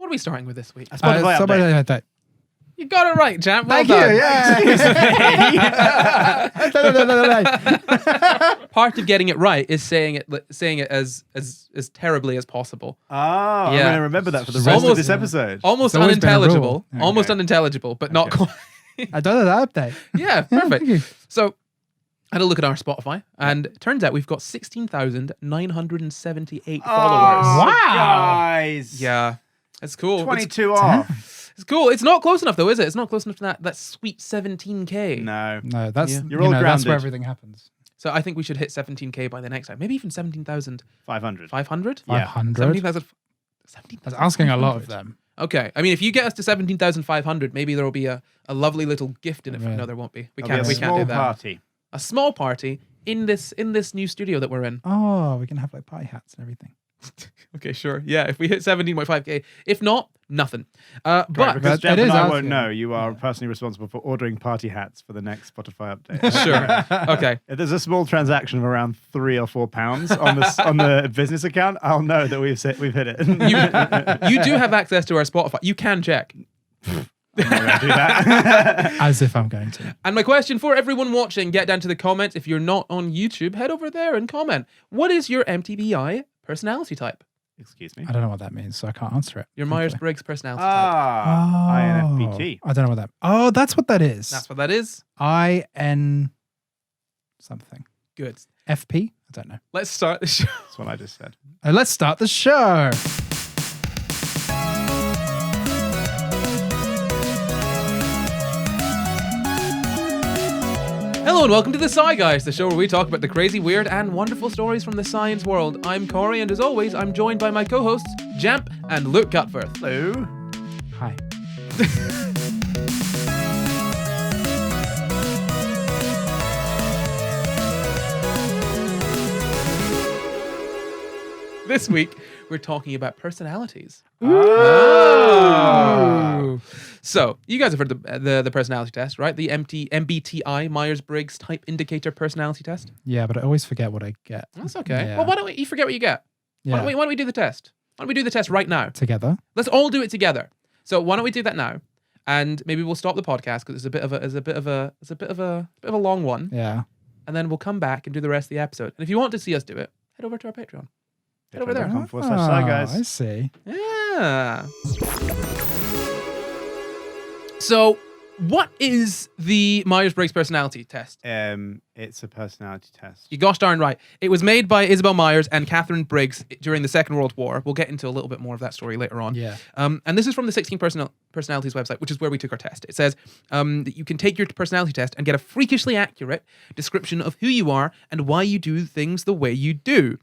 What are we starting with this week? A Spotify update. You got it right, champ. Well Thank done. you. Yeah. Part of getting it right is saying it as terribly as possible. Oh, I'm Yeah. going to remember that for the rest of this episode. Almost It's always been a unintelligible. rule. Almost Okay. unintelligible, but not Okay. quite. I don't know that update. Yeah, perfect. Thank you. So I had a look at our Spotify, and it turns out we've got 16,978 followers. Wow. Guys. Yeah, that's cool. 22 off. It's cool. It's not close enough, though, is it? It's not close enough to that sweet 17K. No. No, that's Yeah. You're all that's grounded. where everything happens. So I think we should hit 17K by the next time. Maybe even 17,500. 500. Yeah. 500. 17,000. That's asking a lot of them. Okay. I mean, if you get us to 17,500, maybe there will be a lovely little gift in it. Right. No, there won't be. We There'll can't. be We a can't do small that. party. A small party in this new studio that we're in. Oh, we can have like pie hats and everything. Okay, sure. Yeah, if we hit 17.5K. If not, nothing. Right, But because But Jeff it and is I asking. won't know. You are Yeah. personally responsible for ordering party hats for the next Spotify update. sure. Okay. If there's a small transaction of around £3 or £4 on the business account, I'll know that we've hit it. You do have access to our Spotify. You can check. I'm not gonna do that. As if I'm going to. And my question for everyone watching, get down to the comments. If you're not on YouTube, head over there and comment. What is your MBTI personality type? Excuse me. I don't know what that means, so I can't answer it. Your thankfully. Myers-Briggs personality type. Ah, INFPT. I don't know what that. Oh, that's what that is. That's what that is. IN something. Good. FP? I don't know. Let's start the show. That's what I just said. Let's start the show. Hello and welcome to the SCI Guys, the show where we talk about the crazy, weird, and wonderful stories from the science world. I'm Corey, and as always, I'm joined by my co-hosts, Jamp and Luke Cutforth. Hello. Hi. This week, we're talking about personalities. Oh. So, you guys have heard the personality test, right? The MBTI, Myers-Briggs Type Indicator Personality Test. Yeah, but I always forget what I get. That's okay. Yeah. Well, why don't you forget what you get? Yeah. Why don't we do the test? Why don't we do the test right now? Together. Let's all do it together. So why don't we do that now? And maybe we'll stop the podcast because it's a bit of a long one. Yeah. And then we'll come back and do the rest of the episode. And if you want to see us do it, head over to our Patreon. Head over there. Patreon.com/SCI Guys. I see. Yeah. So, what is the Myers-Briggs personality test? It's a personality test. You gosh darn right. It was made by Isabel Myers and Catherine Briggs during the Second World War. We'll get into a little bit more of that story later on. Yeah. And this is from the 16 Personalities website, which is where we took our test. It says that you can take your personality test and get a freakishly accurate description of who you are and why you do things the way you do.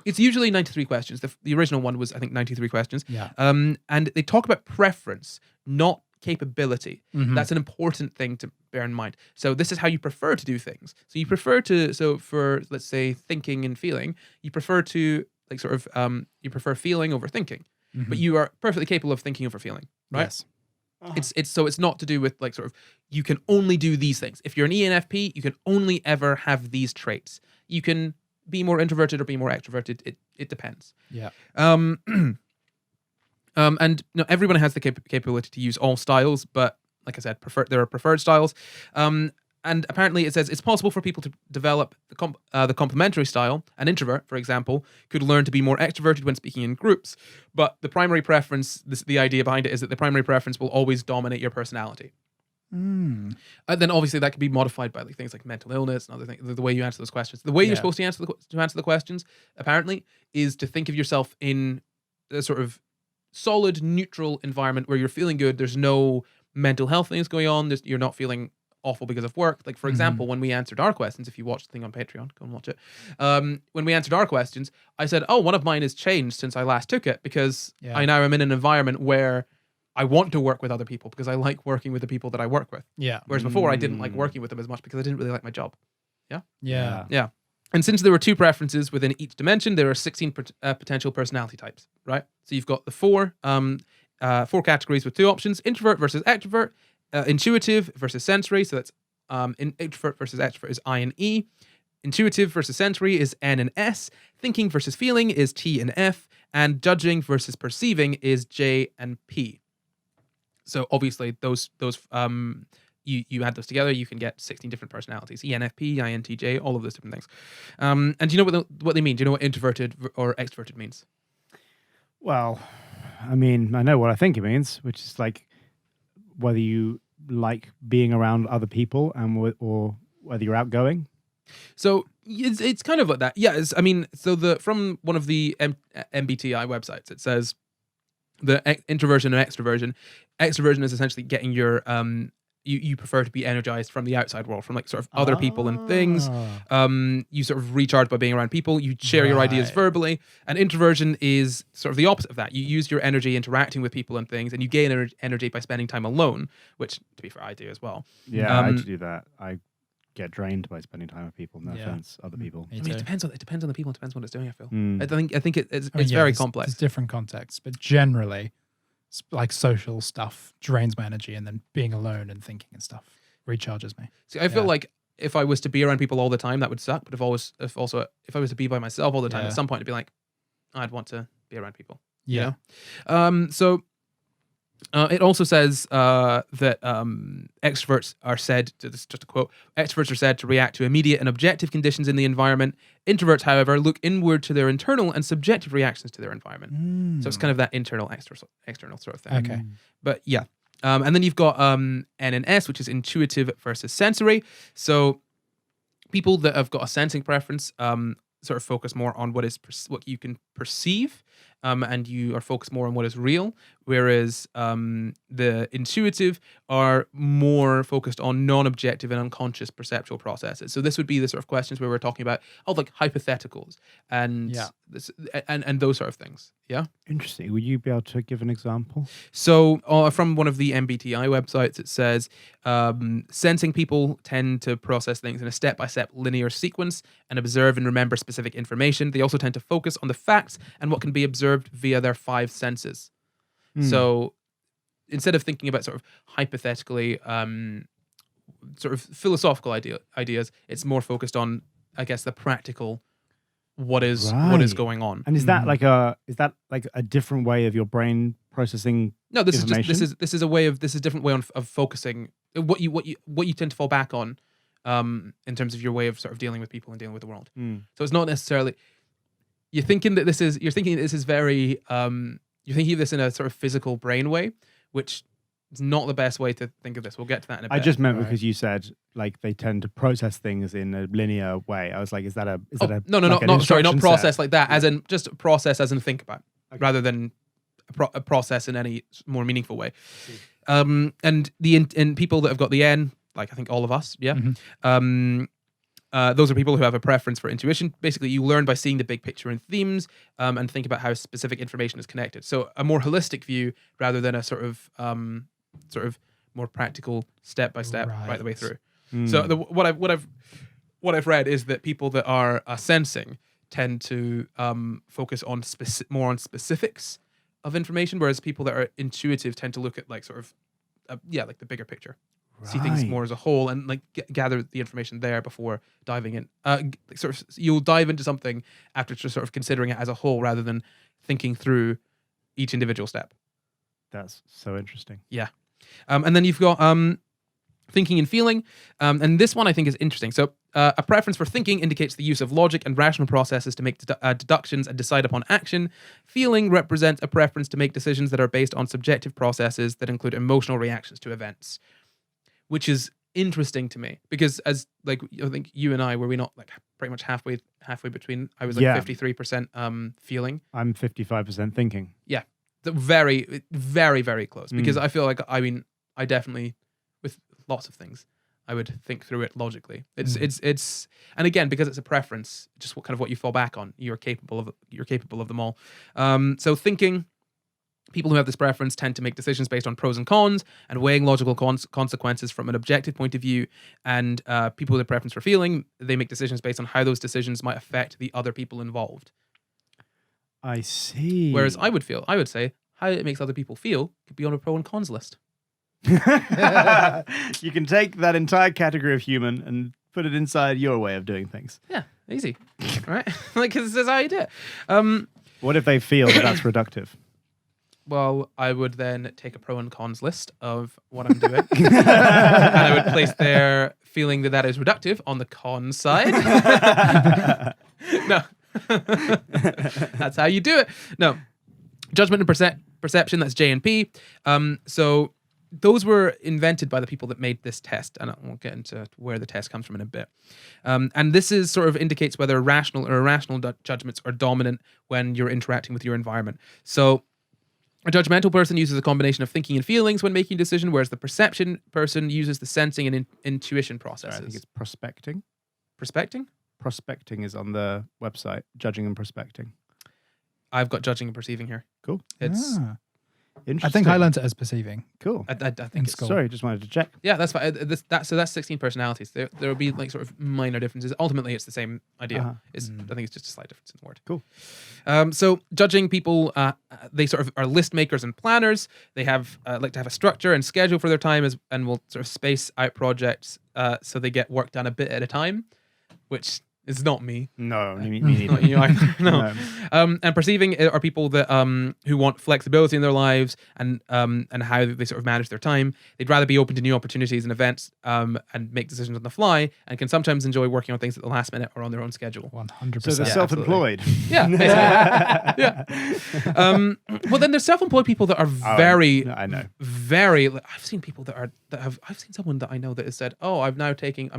It's usually 93 questions. The original one was, I think, 93 questions. Yeah. And they talk about preference, not capability. Mhm. That's an important thing to bear in mind. So this is how you prefer to do things. So you prefer to, so for, let's say, thinking and feeling, you prefer to, like, sort of, you prefer feeling over thinking. But you are perfectly capable of thinking over feeling, right? Yes. It's not to do with, like, sort of, you can only do these things. If you're an ENFP, you can only ever have these traits. You can be more introverted or be more extroverted. It depends. Yeah. And no, everyone has the capability to use all styles, but like I said, there are preferred styles. And apparently it says it's possible for people to develop the complementary style. An introvert, for example, could learn to be more extroverted when speaking in groups. But the primary preference, the idea behind it is that the primary preference will always dominate your personality. And then obviously that can be modified by things like mental illness and other things, the way you answer those questions. The way you're supposed to answer the questions, apparently, is to think of yourself in a sort of solid, neutral environment where you're feeling good. There's no mental health things going on. You're not feeling awful because of work. Like, for example, when we answered our questions, if you watch the thing on Patreon, go and watch it. When we answered our questions, I said, oh, one of mine has changed since I last took it because I now am in an environment where I want to work with other people because I like working with the people that I work with. Yeah. Whereas before I didn't like working with them as much because I didn't really like my job. Yeah. Yeah. And since there were 2 preferences within each dimension, there are 16 potential personality types, right? So you've got the 4 categories with 2 options: introvert versus extrovert, intuitive versus sensory. So that's introvert versus extrovert is I and E. Intuitive versus sensory is N and S. Thinking versus feeling is T and F. And judging versus perceiving is J and P. So obviously those you add those together, you can get 16 different personalities: ENFP, INTJ, all of those different things. And do you know what they mean? Do you know what introverted or extroverted means? Well, I mean, I know what I think it means, which is like whether you like being around other people or whether you're outgoing. So it's kind of like that. Yeah, I mean, so from one of the MBTI websites, it says the introversion and extroversion. Extroversion is essentially getting your you prefer to be energized from the outside world, from like sort of other people and things. You sort of recharge by being around people. You share your ideas verbally. And introversion is sort of the opposite of that. You use your energy interacting with people and things, and you gain energy by spending time alone, which, to be fair, I do as well. Yeah, I do that. I get drained by spending time with people. No offense, other people. I mean, it depends on the people. It depends on what it's doing. I feel. Mm. I think it's very complex. There's different contexts, but generally, like social stuff drains my energy, and then being alone and thinking and stuff recharges me. See, I feel like if I was to be around people all the time, that would suck. But if I was to be by myself all the time, at some point it'd be like, I'd want to be around people. Yeah. You know? So it also says that extroverts are said to, this is just a quote, extroverts are said to react to immediate and objective conditions in the environment. Introverts, however, look inward to their internal and subjective reactions to their environment. So it's kind of that internal, external sort of thing. Okay. But yeah. And then you've got N and S, which is intuitive versus sensory. So people that have got a sensing preference sort of focus more on what you can perceive, and you are focused more on what is real, whereas the intuitive are more focused on non-objective and unconscious perceptual processes. So this would be the sort of questions where we're talking about like hypotheticals and and those sort of things. Yeah. Interesting. Would you be able to give an example? So from one of the MBTI websites, it says sensing people tend to process things in a step-by-step linear sequence and observe and remember specific information. They also tend to focus on the facts and what can be observed via their five senses. So instead of thinking about sort of hypothetically sort of philosophical ideas, it's more focused on, I guess, the practical what is going on. And is that like a different way of your brain processing? No, this is information? this is a different way of focusing what you tend to fall back on in terms of your way of sort of dealing with people and dealing with the world. So it's not necessarily you're thinking this is very you're thinking of this in a sort of physical brain way, which is not the best way to think of this. We'll get to that in a bit. I just meant because you said like they tend to process things in a linear way. I was like, is that a not process like that, as in just process as in think about, rather than a process in any more meaningful way. And in people that have got the N, like I think all of us, those are people who have a preference for intuition. Basically, you learn by seeing the big picture and themes, and think about how specific information is connected. So a more holistic view rather than a sort of more practical step by step right the way through. So what I've read is that people that are sensing tend to focus on more on specifics of information, whereas people that are intuitive tend to look at like sort of like the bigger picture. See things more as a whole and like gather the information there before diving in. You'll dive into something after just sort of considering it as a whole rather than thinking through each individual step. That's so interesting. Yeah. And then you've got thinking and feeling. And this one I think is interesting. So a preference for thinking indicates the use of logic and rational processes to make deductions and decide upon action. Feeling represents a preference to make decisions that are based on subjective processes that include emotional reactions to events. Which is interesting to me because as like I think you and I were we not like pretty much halfway between. I was like 53% feeling. I'm 55% thinking. Yeah, very very very close because I feel like I definitely with lots of things I would think through it logically. It's and again because it's a preference, just what you fall back on. You're capable of them all. So thinking. People who have this preference tend to make decisions based on pros and cons and weighing logical consequences from an objective point of view. And people with a preference for feeling, they make decisions based on how those decisions might affect the other people involved. I see. Whereas I would say how it makes other people feel could be on a pro and cons list. You can take that entire category of human and put it inside your way of doing things. Yeah, easy, right? Like, 'cause this is how you do it. What if they feel that that's reductive? Well, I would then take a pro and cons list of what I'm doing, and I would place their feeling that that is reductive on the con side. No, that's how you do it. No, judgment and perception. That's J and P. So those were invented by the people that made this test, and we'll get into where the test comes from in a bit. And this is sort of indicates whether rational or irrational judgments are dominant when you're interacting with your environment. So a judgmental person uses a combination of thinking and feelings when making a decision, whereas the perception person uses the sensing and intuition processes. I think it's prospecting. Prospecting? Prospecting is on the website, judging and prospecting. I've got judging and perceiving here. Cool. It's Interesting. I think I learned it as perceiving. Cool. I think In it's school. Sorry, just wanted to check. Yeah, that's fine. So that's 16 personalities. There will be like sort of minor differences. Ultimately, it's the same idea. Uh-huh. I think it's just a slight difference in the word. Cool. So judging people, they sort of are list makers and planners. They have like to have a structure and schedule for their time, and will sort of space out projects so they get work done a bit at a time, which is not me. No, me neither. Not you either. No. No. And perceiving are people that who want flexibility in their lives and how they sort of manage their time. They'd rather be open to new opportunities and events and make decisions on the fly, and can sometimes enjoy working on things at the last minute or on their own schedule. 100%. So they're Yeah, self-employed. Yeah, basically. Yeah. Well, then there's self-employed people that are very, I know. very. I've seen people I've seen someone that I know that has said, "Oh, I'm now taking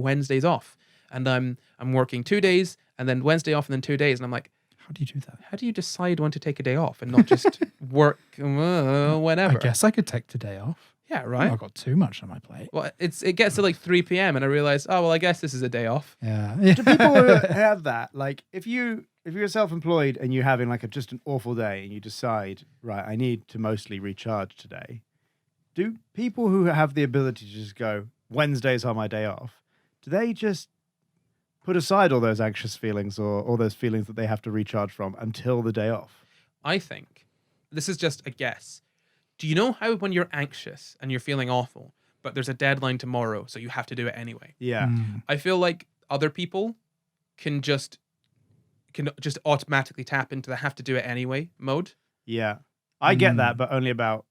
Wednesdays off." And I'm working 2 days and then Wednesday off and then 2 days. And I'm like, How do you do that? how do you decide when to take a day off and not just work whenever? I guess I could take today off. Yeah, right. I've got too much on my plate. Well, it gets to like 3 p.m. and I realize, oh, well, I guess this is a day off. Yeah. Do people have that? Like, if you're self-employed and you're having like just an awful day and you decide, right, I need to mostly recharge today. Do people who have the ability to just go, Wednesdays are my day off, do they just put aside all those anxious feelings or all those feelings that they have to recharge from until the day off? I think this is just a guess. Do you know how when you're anxious and you're feeling awful, but there's a deadline tomorrow, so you have to do it anyway? Yeah. I feel like other people can just automatically tap into the have to do it anyway mode. Yeah. I get that, but only about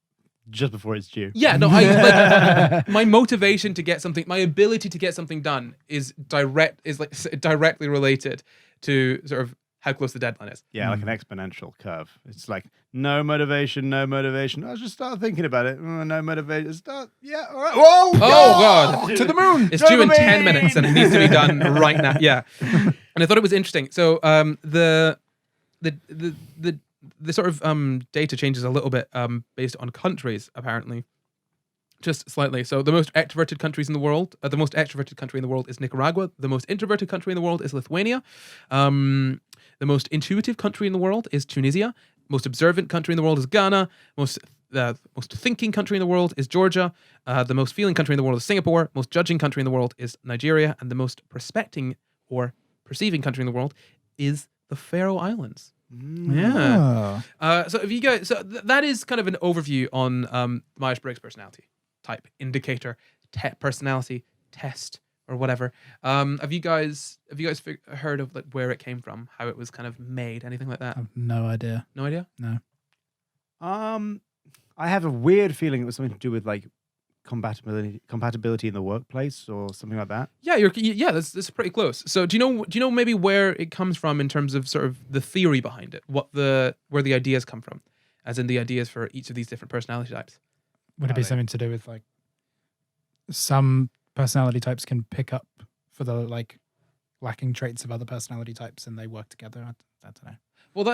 just before it's due. Yeah, no, like my motivation to get something, my ability to get something done is directly related to sort of how close the deadline is. Yeah, like an exponential curve. It's like no motivation. I'll just start thinking about it. No motivation. All right. Whoa! Oh God, To the moon. it's due in 10 minutes and it needs to be done right now. Yeah, and I thought it was interesting. So the sort of data changes a little bit based on countries, apparently, just slightly. So the most extroverted countries in the world, the most extroverted country in the world is Nicaragua. The most introverted country in the world is Lithuania. The most intuitive country in the world is Tunisia. Most observant country in the world is Ghana. Most thinking country in the world is Georgia. The most feeling country in the world is Singapore. Most judging country in the world is Nigeria. And the most prospecting or perceiving country in the world is the Faroe Islands. Yeah. So if you guys, that is kind of an overview on Myers-Briggs personality type indicator, personality test or whatever. Have you guys heard of like where it came from, how it was kind of made, anything like that? I have no idea. No idea. No. I have a weird feeling it was something to do with like compatibility in the workplace or something like that. Yeah, that's pretty close. So do you know maybe where it comes from in terms of sort of the theory behind it, where the ideas come from, as in the ideas for each of these different personality types? Would it be something to do with like some personality types can pick up for the like lacking traits of other personality types and they work together? I don't know. Well,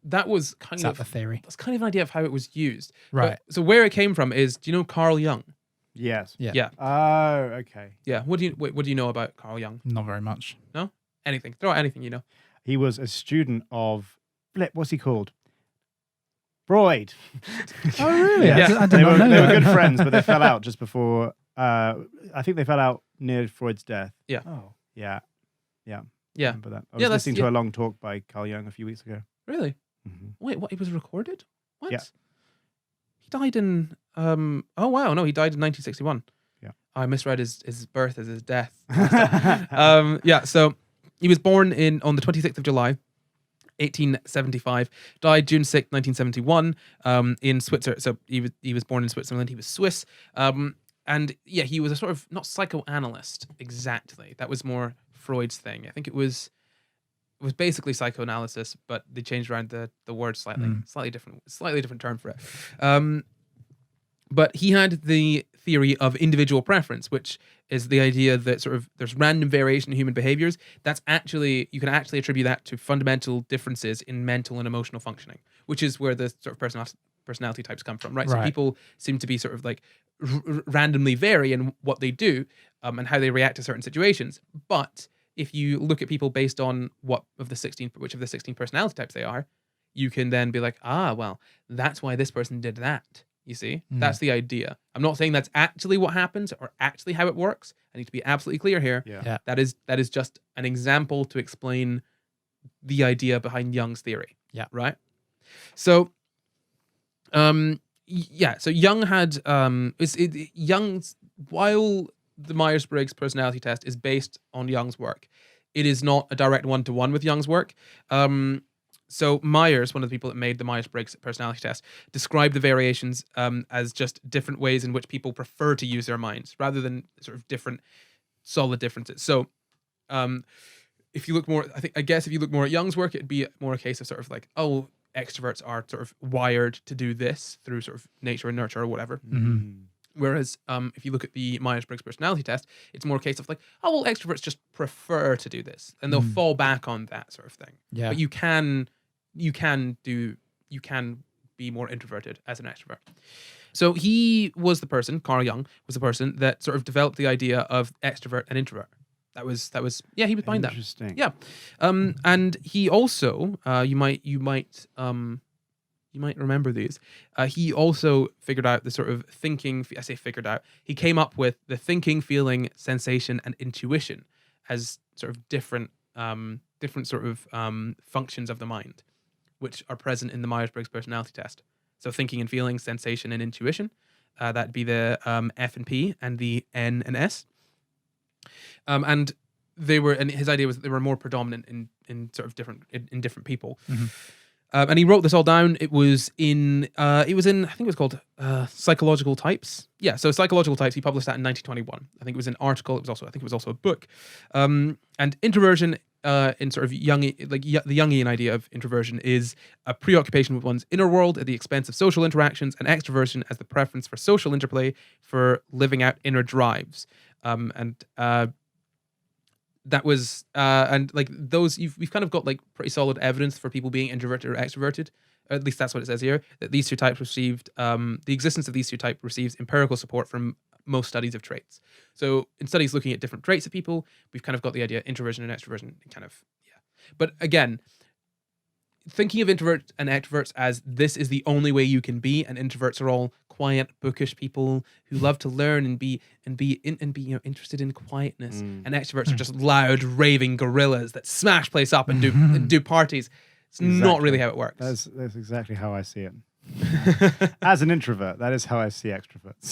that was kind Is of that the theory? That's kind of an idea of how it was used. Right. So where it came from is, do you know Carl Jung? Yes. Yeah. Yeah. Oh, okay. Yeah. What do you know about Carl Jung? Not very much. No? Anything. Throw out anything you know. He was a student of what's he called? Freud. Oh, really? Yeah. I did They not know were that. good friends, but they fell out just before. I think they fell out near Freud's death. Yeah. Oh. Yeah. Yeah. Remember that? I was Yeah, that's- listening to a long talk by Carl Jung a few weeks ago. Really? Mm-hmm. Wait, what? It was recorded? What? Yeah. He died in. Oh wow, no, he died in 1961. Yeah. I misread his birth as his death. Yeah. So he was born on the 26th of July, 1875, died June 6th, 1971, in Switzerland. So he was born in Switzerland. He was Swiss. And yeah, he was a sort of, not psychoanalyst exactly. That was more Freud's thing. I think it was basically psychoanalysis, but they changed around the word slightly. Slightly different term for it. But he had the theory of individual preference, which is the idea that sort of there's random variation in human behaviors. That's actually, you can actually attribute that to fundamental differences in mental and emotional functioning, which is where the sort of personality types come from, right? So people seem to be sort of like randomly vary in what they do and how they react to certain situations. But if you look at people based on which of the 16 personality types they are, you can then be like, well, that's why this person did that. You see, that's the idea. I'm not saying that's actually what happens or actually how it works. I need to be absolutely clear here. Yeah. That is just an example to explain the idea behind Jung's theory. Yeah. Right. So, so Jung had Jung's, while the Myers-Briggs personality test is based on Jung's work, it is not a direct one-to-one with Jung's work. So Myers, one of the people that made the Myers-Briggs personality test, described the variations as just different ways in which people prefer to use their minds, rather than sort of different solid differences. So, if you look more, if you look more at Jung's work, it'd be more a case of sort of like, extroverts are sort of wired to do this through sort of nature and nurture or whatever. Whereas, if you look at the Myers-Briggs personality test, it's more a case of like, extroverts just prefer to do this, and they'll fall back on that sort of thing. Yeah. But you can be more introverted as an extrovert. So Carl Jung was the person that sort of developed the idea of extrovert and introvert. He was behind that. Interesting. Yeah. And he also, you might remember these. He also figured out the sort of thinking. I say figured out. He came up with the thinking, feeling, sensation, and intuition as sort of different sort of functions of the mind, which are present in the Myers-Briggs personality test. So thinking and feeling, sensation, and intuition. That'd be the F and P and the N and S. And his idea was that they were more predominant in sort of different people. And he wrote this all down. It was in I think it was called Psychological Types. Yeah, so Psychological Types. He published that in 1921. I think it was an article. I think it was also a book. And introversion, in sort of the Jungian idea of introversion, is a preoccupation with one's inner world at the expense of social interactions, and extroversion as the preference for social interplay, for living out inner drives. That was and like those, we've kind of got like pretty solid evidence for people being introverted or extroverted. At least that's what it says here, that these two types received the existence of these two types receives empirical support from most studies of traits. So in studies looking at different traits of people, we've kind of got the idea introversion and extroversion kind of, yeah. But again, thinking of introverts and extroverts as this is the only way you can be, and introverts are all quiet, bookish people who love to learn and be interested in quietness, and extroverts are just loud, raving gorillas that smash place up and do parties. It's not really how it works. That's exactly how I see it. As an introvert, that is how I see extroverts.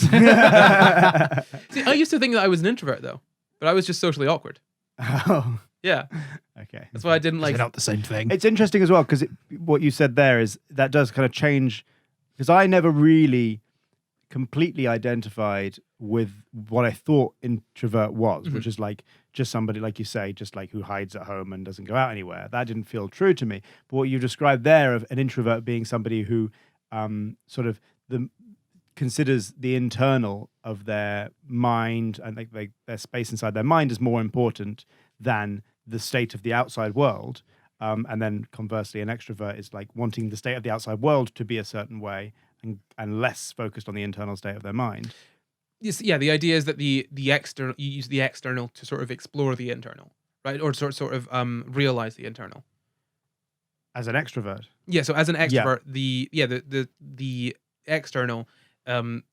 See, I used to think that I was an introvert though, but I was just socially awkward. Oh, yeah. Okay. That's why I didn't like. They're not the same thing. It's interesting as well, because what you said there is that does kind of change, because I never really completely identified with what I thought introvert was, which is like just somebody, like you say, just like who hides at home and doesn't go out anywhere. That didn't feel true to me. But what you described there of an introvert being somebody who sort of considers the internal of their mind and their space inside their mind is more important than the state of the outside world. And then conversely, an extrovert is like wanting the state of the outside world to be a certain way and less focused on the internal state of their mind. Yes, yeah, the idea is that the external, you use the external to sort of explore the internal, right? Or sort of realize the internal. As an extrovert. Yeah, so as an extrovert, the external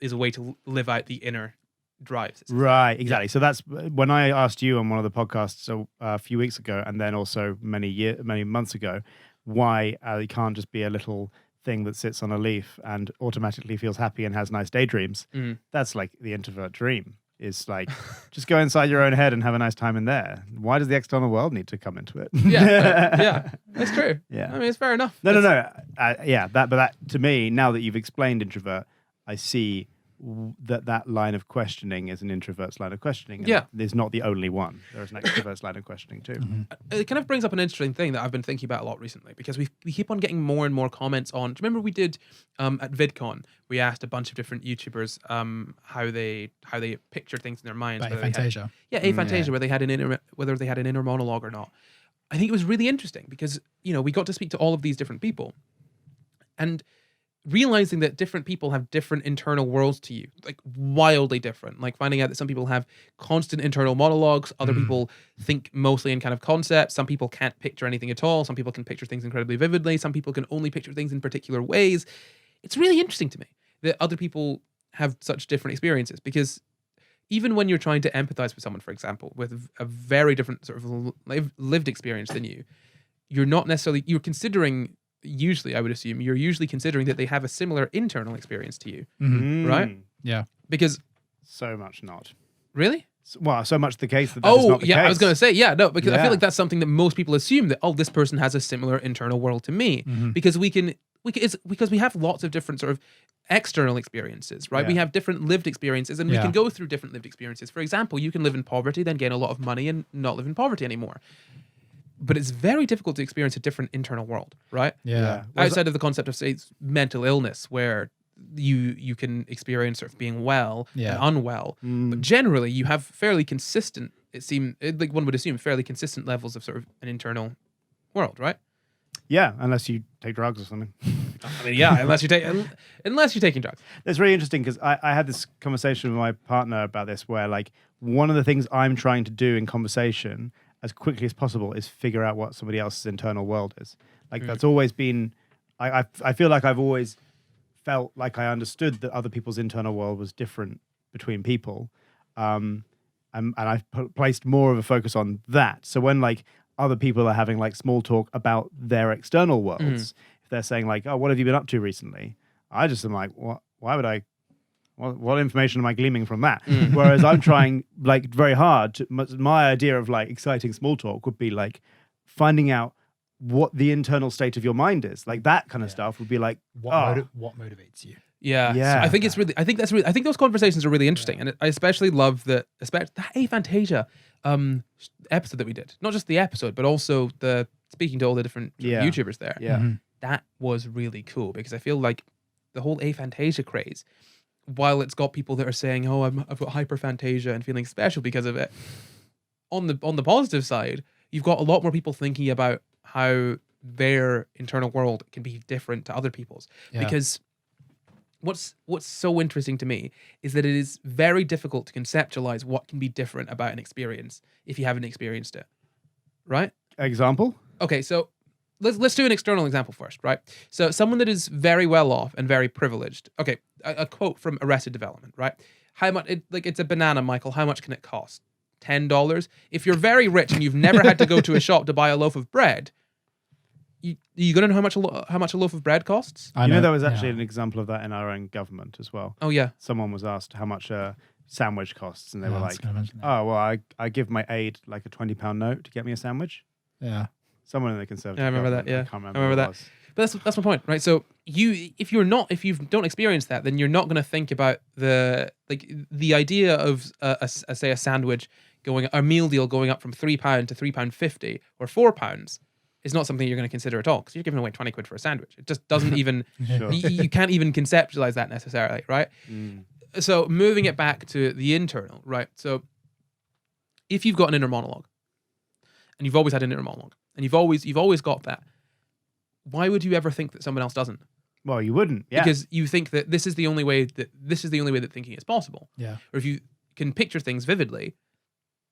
is a way to live out the inner drives. Right, exactly. So that's when I asked you on one of the podcasts a few weeks ago, and then also many months ago, why it can't just be a little thing that sits on a leaf and automatically feels happy and has nice daydreams. That's like the introvert dream. is like, just go inside your own head and have a nice time in there. Why does the external world need to come into it? Yeah, that's true. Yeah. I mean, it's fair enough. No. That to me, now that you've explained introvert, I see that line of questioning is an introvert's line of questioning. And there's not the only one. There's an extrovert's line of questioning too. It kind of brings up an interesting thing that I've been thinking about a lot recently, because we keep on getting more and more comments on. Do you remember we did at VidCon? We asked a bunch of different YouTubers how they picture things in their minds. Aphantasia. Aphantasia, whether they had an inner monologue or not. I think it was really interesting because we got to speak to all of these different people, and realizing that different people have different internal worlds to you, like wildly different, like finding out that some people have constant internal monologues, other people think mostly in kind of concepts, some people can't picture anything at all, some people can picture things incredibly vividly, some people can only picture things in particular ways. It's really interesting to me that other people have such different experiences, because even when you're trying to empathize with someone, for example, with a very different sort of lived experience than you're considering, usually I would assume you're usually considering that they have a similar internal experience to you, right? Yeah. Because so much not. Really? Well, so much the case that is not the case. I was going to say, because I feel like that's something that most people assume, that, this person has a similar internal world to me, because because we have lots of different sort of external experiences, right? Yeah. We have different lived experiences, and we can go through different lived experiences. For example, you can live in poverty, then gain a lot of money and not live in poverty anymore. But it's very difficult to experience a different internal world, right? Yeah. Outside of the concept of, say, mental illness, where you can experience sort of being well and unwell. But generally, you have fairly consistent, like one would assume, fairly consistent levels of sort of an internal world, right? Yeah, unless you take drugs or something. I mean, unless you're taking drugs. That's really interesting, because I had this conversation with my partner about this, where like one of the things I'm trying to do in conversation as quickly as possible is figure out what somebody else's internal world is. Like that's always been, I feel like I've always felt like I understood that other people's internal world was different between people. And I've placed more of a focus on that. So when like other people are having like small talk about their external worlds, if they're saying like, oh, what have you been up to recently? I just am like, why would I? What information am I gleaming from that? Whereas I'm trying like very hard. My idea of like exciting small talk would be like finding out what the internal state of your mind is. Like that kind of stuff would be like, what motivates you? Yeah. So I think I think those conversations are really interesting. And I especially love that aphantasia episode that we did. Not just the episode, but also the speaking to all the different YouTubers there. Yeah. That was really cool, because I feel like the whole aphantasia craze, while it's got people that are saying, oh, I've got hyperphantasia and feeling special because of it, on the positive side, you've got a lot more people thinking about how their internal world can be different to other people's. Because what's so interesting to me is that it is very difficult to conceptualize what can be different about an experience if you haven't experienced it, right? Example? Okay, so let's do an external example first, right? So someone that is very well off and very privileged. Okay, a quote from Arrested Development, right? How much? It's a banana, Michael. How much can it cost? $10. If you're very rich and you've never had to go to a shop to buy a loaf of bread, you gonna know how much a loaf of bread costs? You know, there was actually an example of that in our own government as well. Oh yeah. Someone was asked how much a sandwich costs, and they were like, "Oh, well, I give my aide like a £20 note to get me a sandwich." Yeah. Someone in the Conservative. Yeah, I remember that. Yeah, I can't remember. I remember that. But that's my point, right? So if you don't experience that, then you're not going to think about the idea of say a sandwich a meal deal going up from £3 to £3.50 or £4 is not something you're going to consider at all, because you're giving away 20 quid for a sandwich. It just doesn't even you can't even conceptualize that necessarily, right? So moving it back to the internal, right? So if you've got an inner monologue, and you've always had an inner monologue, and you've always got that, why would you ever think that someone else doesn't? Well, you wouldn't, because you think that this is the only way that thinking is possible. Yeah. Or if you can picture things vividly,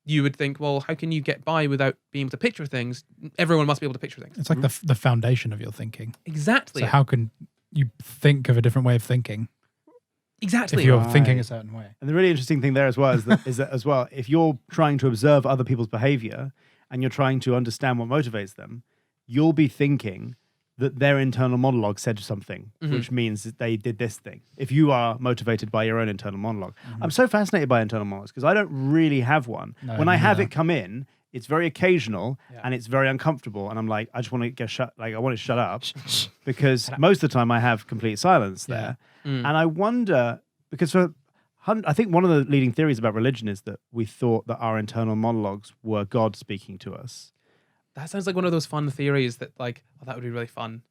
you would think, well, how can you get by without being able to picture things? Everyone must be able to picture things. It's like the foundation of your thinking. Exactly. So how can you think of a different way of thinking? Exactly. If you're thinking a certain way. And the really interesting thing there as well is that as well, if you're trying to observe other people's behavior and you're trying to understand what motivates them, you'll be thinking that their internal monologue said something, Mhm. which means that they did this thing. If you are motivated by your own internal monologue. I'm so fascinated by internal monologues because I don't really have one. No, When I me have neither. it come in, it's very occasional Yeah. and it's very uncomfortable. And I'm like, I just want to get shut. Like, I want to shut up because most of the time I have complete silence there. Mm. And I wonder, because I think one of the leading theories about religion is that we thought that our internal monologues were God speaking to us. That sounds like one of those fun theories that like, oh, that would be really fun.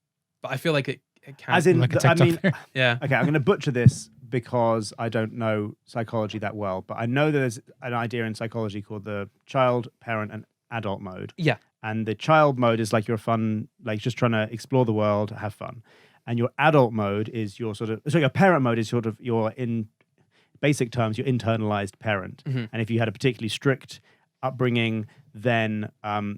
But I feel like it can't. As in, Like a I TikTok mean, theory. yeah. okay, I'm going to butcher this because I don't know psychology that well, but I know there's an idea in psychology called the child, parent, and adult mode. Yeah. And the child mode is like you're fun, like just trying to explore the world, have fun. And your adult mode is your your parent mode is sort of your, in basic terms, your internalized parent. Mhm. And if you had a particularly strict upbringing, then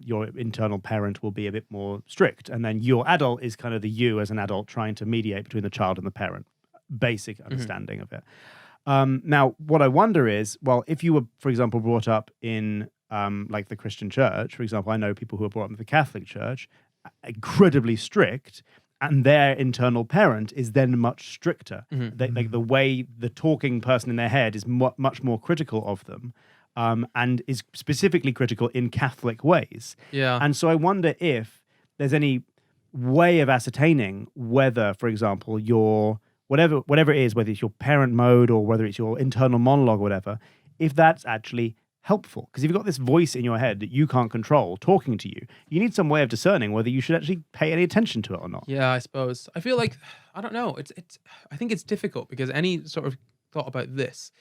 your internal parent will be a bit more strict. And then your adult is kind of the you as an adult trying to mediate between the child and the parent. Basic understanding of it. Now, what I wonder is, well, if you were, for example, brought up in like the Christian church, for example, I know people who are brought up in the Catholic church, incredibly strict, and their internal parent is then much stricter. Like the way the talking person in their head is much more critical of them. And is specifically critical in Catholic ways. Yeah. And so I wonder if there's any way of ascertaining whether, for example, your whatever it is, whether it's your parent mode or whether it's your internal monologue or whatever, if that's actually helpful. Because if you've got this voice in your head that you can't control talking to you, you need some way of discerning whether you should actually pay any attention to it or not. Yeah, I suppose. I feel like I don't know. It's I think it's difficult because any sort of thought about this,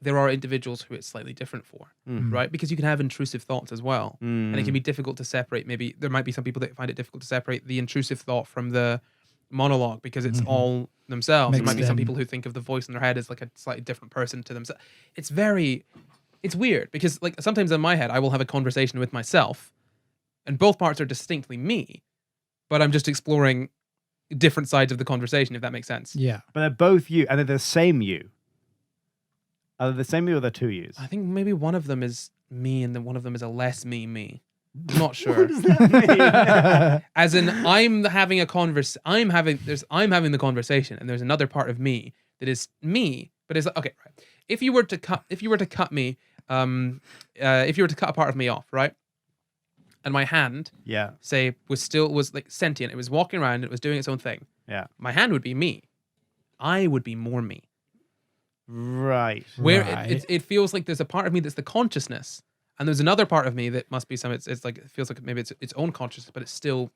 there are individuals who it's slightly different for, right? Because you can have intrusive thoughts as well. And it can be difficult to separate. Maybe there might be some people that find it difficult to separate the intrusive thought from the monologue because it's all themselves. There might be some people who think of the voice in their head as like a slightly different person to themselves. It's weird because like sometimes in my head, I will have a conversation with myself and both parts are distinctly me, but I'm just exploring different sides of the conversation, if that makes sense. Yeah. But they're both you, and they're the same you. Are they the same you or they're two yous? I think maybe one of them is me and then one of them is a less me. I'm not sure. What does that mean? As in, I'm having the conversation, and there's another part of me that is me, but it's okay. Right. If you were to cut me, if you were to cut a part of me off, right, and my hand, Yeah. say, was like sentient, it was walking around, it was doing its own thing. Yeah. My hand would be me. I would be more me. Right. Where Right. it feels like there's a part of me that's the consciousness, and there's another part of me that must be some. It's like it feels like maybe it's its own consciousness, but it's still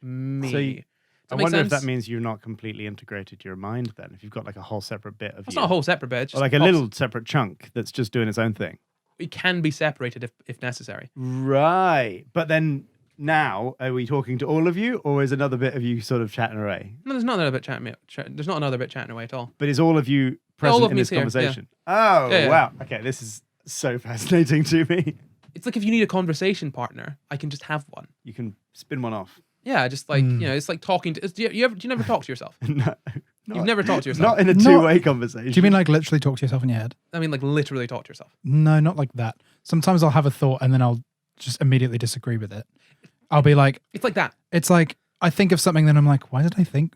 me. So Does I that make wonder if sense? that means you're not completely integrated to your mind then, if you've got like a whole separate bit of It's you. not a whole separate bed. It's Or just like a pops- little separate chunk that's just doing its own thing. It can be separated if necessary. Right. But then now, are we talking to all of you, or is another bit of you sort of chatting away? No, there's not another bit chatting. There's not another bit chatting away at all. But is all of you present all of in me's this here, yeah. conversation? Oh, Yeah, yeah. wow. Okay, this is so fascinating to me. It's like if you need a conversation partner, I can just have one. You can spin one off. Yeah, just like it's like talking to. Do you never talk to yourself? No. You've never talked to yourself. Not in a two-way conversation. Do you mean like literally talk to yourself in your head? I mean, like literally talk to yourself. No, not like that. Sometimes I'll have a thought and then I'll just immediately disagree with it. I'll be like, It's like that. it's like I think of something, then I'm like, why did I think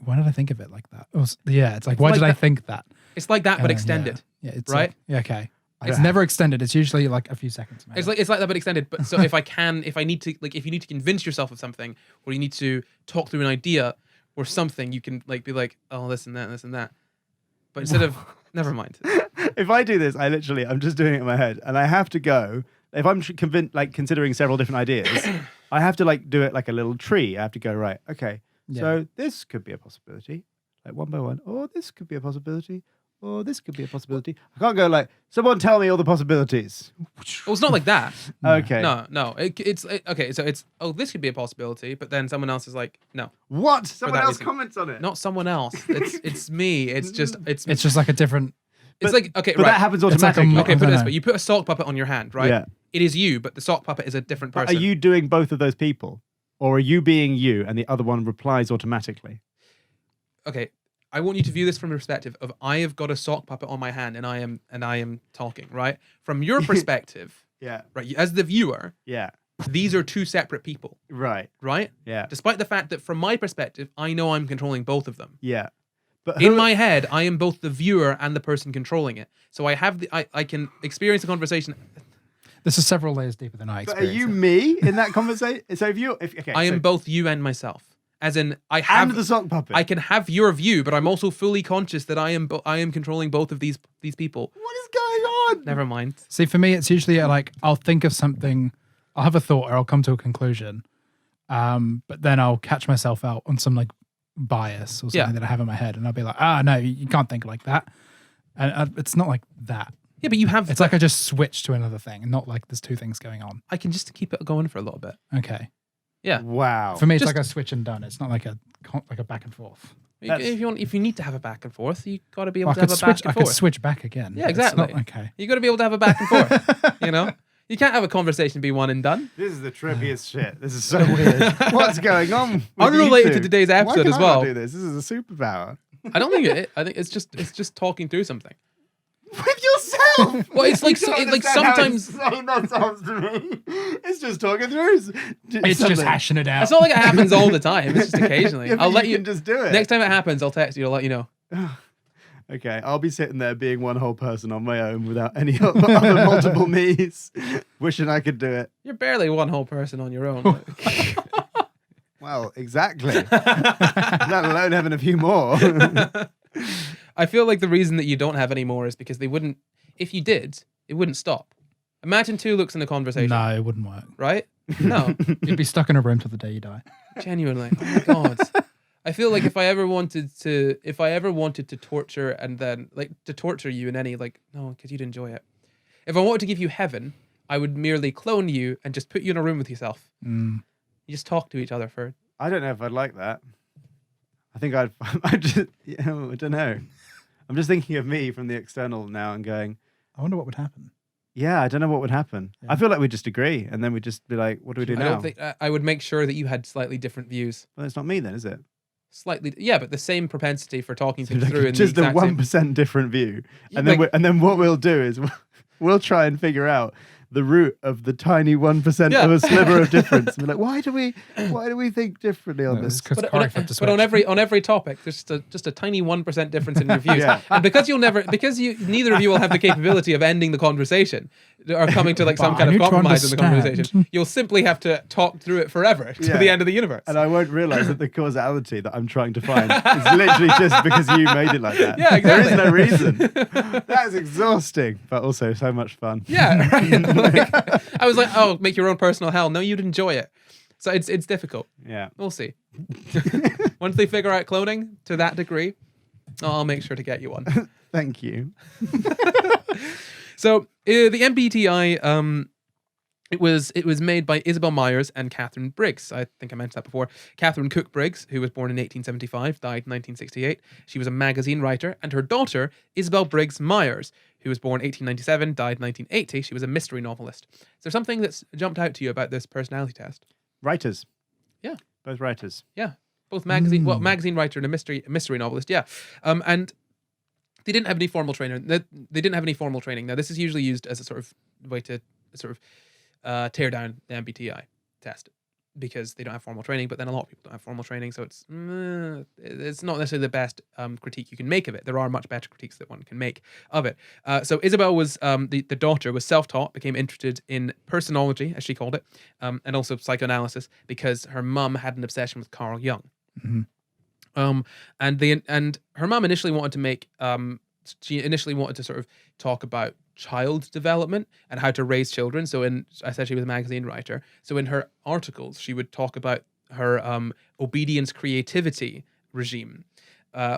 of it like that? Yeah, it's like, why like did I that. think that? It's like that, but Yeah, extended. Yeah, it's Right? like, yeah, okay. It's never extended. It's usually like a few seconds. Maybe. It's like that, but extended. But so if I need to, like, if you need to convince yourself of something, or you need to talk through an idea or something, you can like be like, oh, this and that, and this and that. But instead of, never mind. If I do this, I'm just doing it in my head, and I have to go. If I'm considering several different ideas, I have to like do it like a little tree. I have to go, right, okay. Yeah. So this could be a possibility, like one by one. Or this could be a possibility. Or this could be a possibility. I can't go like, someone tell me all the possibilities. Well, it's not like that. Okay. No. Okay. So it's this could be a possibility, but then someone else is like, no, What? Someone that else reason. comments on it. not someone else. It's me. It's just like a different. it's like okay, But right. that happens It's like a automatically. mo- Okay, I put don't it this know. way: you put a sock puppet on your hand, right? Yeah. It is you, but the sock puppet is a different But person. are you doing both of those people? Or are you being you and the other one replies automatically? Okay, I want you to view this from the perspective of I have got a sock puppet on my hand and I am talking, right? From your perspective, Yeah. right, as the viewer, Yeah. these are two separate people, Right. right? Yeah. Despite the fact that from my perspective, I know I'm controlling both of them. Yeah. But In my head, I am both the viewer and the person controlling it. So I have I can experience the conversation. This is several layers deeper than I But are experienced. you me in that conversation? So I am both you and myself. As in, I have and the sock puppet. I can have your view, but I'm also fully conscious that I am controlling both of these people. What is going on? Never mind. See, for me, it's usually like I'll think of something, I'll have a thought, or I'll come to a conclusion, but then I'll catch myself out on some like bias or something that I have in my head, and I'll be like, no, you can't think like that. And it's not like that. Yeah, but you have. It's like I just switched to another thing, and not like there's two things going on. I can just keep it going for a little bit. Okay. Yeah. Wow. For me, it's Just- like a switch and done. It's not like a back and forth. If you need to have a back and forth, you got to be able Well, to have a back I and could forth. switch back again. Yeah, It's not- exactly. okay. You got to be able to have a back and forth. You know, you can't have a conversation be one and done. This is the trippiest shit. This is so weird. What's going on? with you Unrelated two? to today's Why episode can as I not well. do this? This is a superpower. I don't think it. I think it's just talking through something. With yourself. Well, it's like You don't like understand how sometimes insane that sounds to me. It's just talking through. It's just hashing it out. it's not like it happens all the time. It's just occasionally. Yeah, but I'll let you can just do it. next time it happens. I'll text you. I'll let you know. Okay, I'll be sitting there being one whole person on my own without any other multiple me's, wishing I could do it. You're barely one whole person on your own. Well, exactly. Let alone having a few more. I feel like the reason that you don't have any more is because they wouldn't. If you did, it wouldn't stop. Imagine two looks in a conversation. No, it wouldn't work. Right? No. You'd be stuck in a room till the day you die. Genuinely. Oh my god. I feel like if I ever wanted to torture and then to torture you in any no, because you'd enjoy it. If I wanted to give you heaven, I would merely clone you and just put you in a room with yourself. You just talk to each other for. I don't know if I'd like that. I think I don't know. I'm just thinking of me from the external now and going, I wonder what would happen. yeah, I don't know what would happen. Yeah. I feel like we'd just agree and then we'd just be like, what do we do I now? don't think I would make sure that you had slightly different views. Well, it's not me then, is it? Slightly, yeah, but the same propensity for talking So things like through. In just the a exact same- 1% different view. Yeah, And then like- and then what we'll do is we'll try and figure out the root of the tiny 1% Yeah. of a sliver of difference. And be like, why do we think differently on It's this? 'cause But, Corey flipped a but on switch. every topic, there's just a tiny 1% difference in your views, Yeah. and because neither of you will have the capability of ending the conversation or coming to some But kind I of need to compromise in the understand. conversation. You'll simply have to talk through it forever to Yeah. the end of the universe. And I won't realize that the causality that I'm trying to find is literally just because you made it like that. Yeah, exactly. There is no reason. That is exhausting, but also so much fun. Yeah, right. I was like, oh, make your own personal hell. No, you'd enjoy it. So it's difficult. Yeah. We'll see. Once they figure out cloning to that degree, I'll make sure to get you one. Thank you. So the MBTI, it was made by Isabel Myers and Catherine Briggs. I think I mentioned that before. Catherine Cook Briggs, who was born in 1875, died in 1968. She was a magazine writer, and her daughter Isabel Briggs Myers, who was born 1897, died 1980. She was a mystery novelist. Is there something that's jumped out to you about this personality test? Writers. Yeah. Both writers. Yeah, both magazine magazine writer and a mystery novelist. Yeah, and they didn't have any formal training. They didn't have any formal training. Now, this is usually used as a sort of way to sort of tear down the MBTI test because they don't have formal training. But then a lot of people don't have formal training, so it's not necessarily the best critique you can make of it. There are much better critiques that one can make of it. So Isabel was the daughter was self-taught, became interested in personology, as she called it, and also psychoanalysis because her mum had an obsession with Carl Jung. Mhm. And her mum initially wanted to make she initially wanted to sort of talk about child development and how to raise children. So I said she was a magazine writer. So in her articles, she would talk about her obedience creativity regime,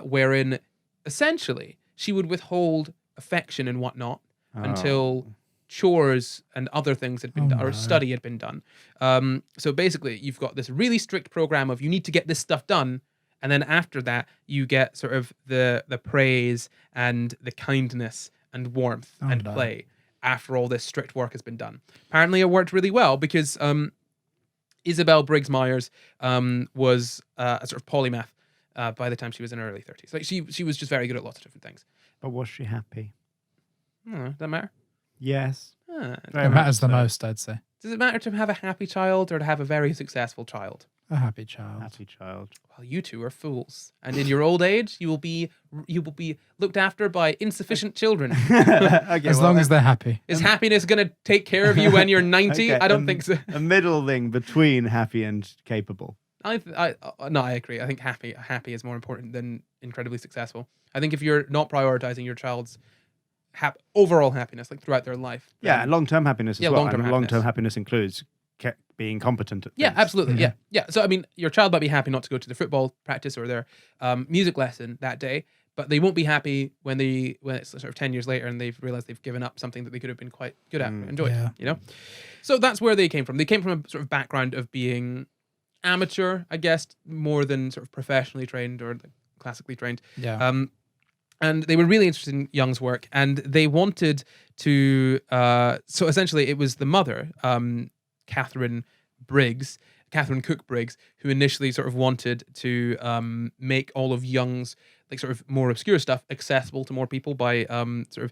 wherein essentially she would withhold affection and whatnot until chores and other things had been done, or study had been done. So basically, you've got this really strict program of you need to get this stuff done. And then after that, you get sort of the praise and the kindness and warmth and play after all this strict work has been done. Apparently, it worked really well because Isabel Briggs Myers was a sort of polymath by the time she was in her early 30s. Like she was just very good at lots of different things. But was she happy? Does that matter? Yes. Ah, Very It much matters the so. most, I'd say. Does it matter to have a happy child or to have a very successful child? A happy child. Happy child. Well, you two are fools, and in your old age, you will be looked after by insufficient children. Okay, As long as they're happy. Is happiness going to take care of you when you're 90? Okay, I don't think so. a middle thing between happy and capable. No, I agree. I think happy is more important than incredibly successful. I think if you're not prioritizing your child's overall happiness, like throughout their life. Yeah, and long-term happiness as Yeah, well. long-term And happiness. long-term happiness includes being competent at Yeah, things. absolutely. Yeah. So, I mean, your child might be happy not to go to the football practice or their music lesson that day, but they won't be happy when it's sort of 10 years later and they've realized they've given up something that they could have been quite good at and enjoyed, Yeah. you know? So that's where they came from. They came from a sort of background of being amateur, I guess, more than sort of professionally trained or like classically trained. Yeah. And they were really interested in Jung's work, and they wanted to. So essentially, it was the mother, Catherine Cook Briggs, who initially sort of wanted to make all of Jung's like sort of more obscure stuff accessible to more people by sort of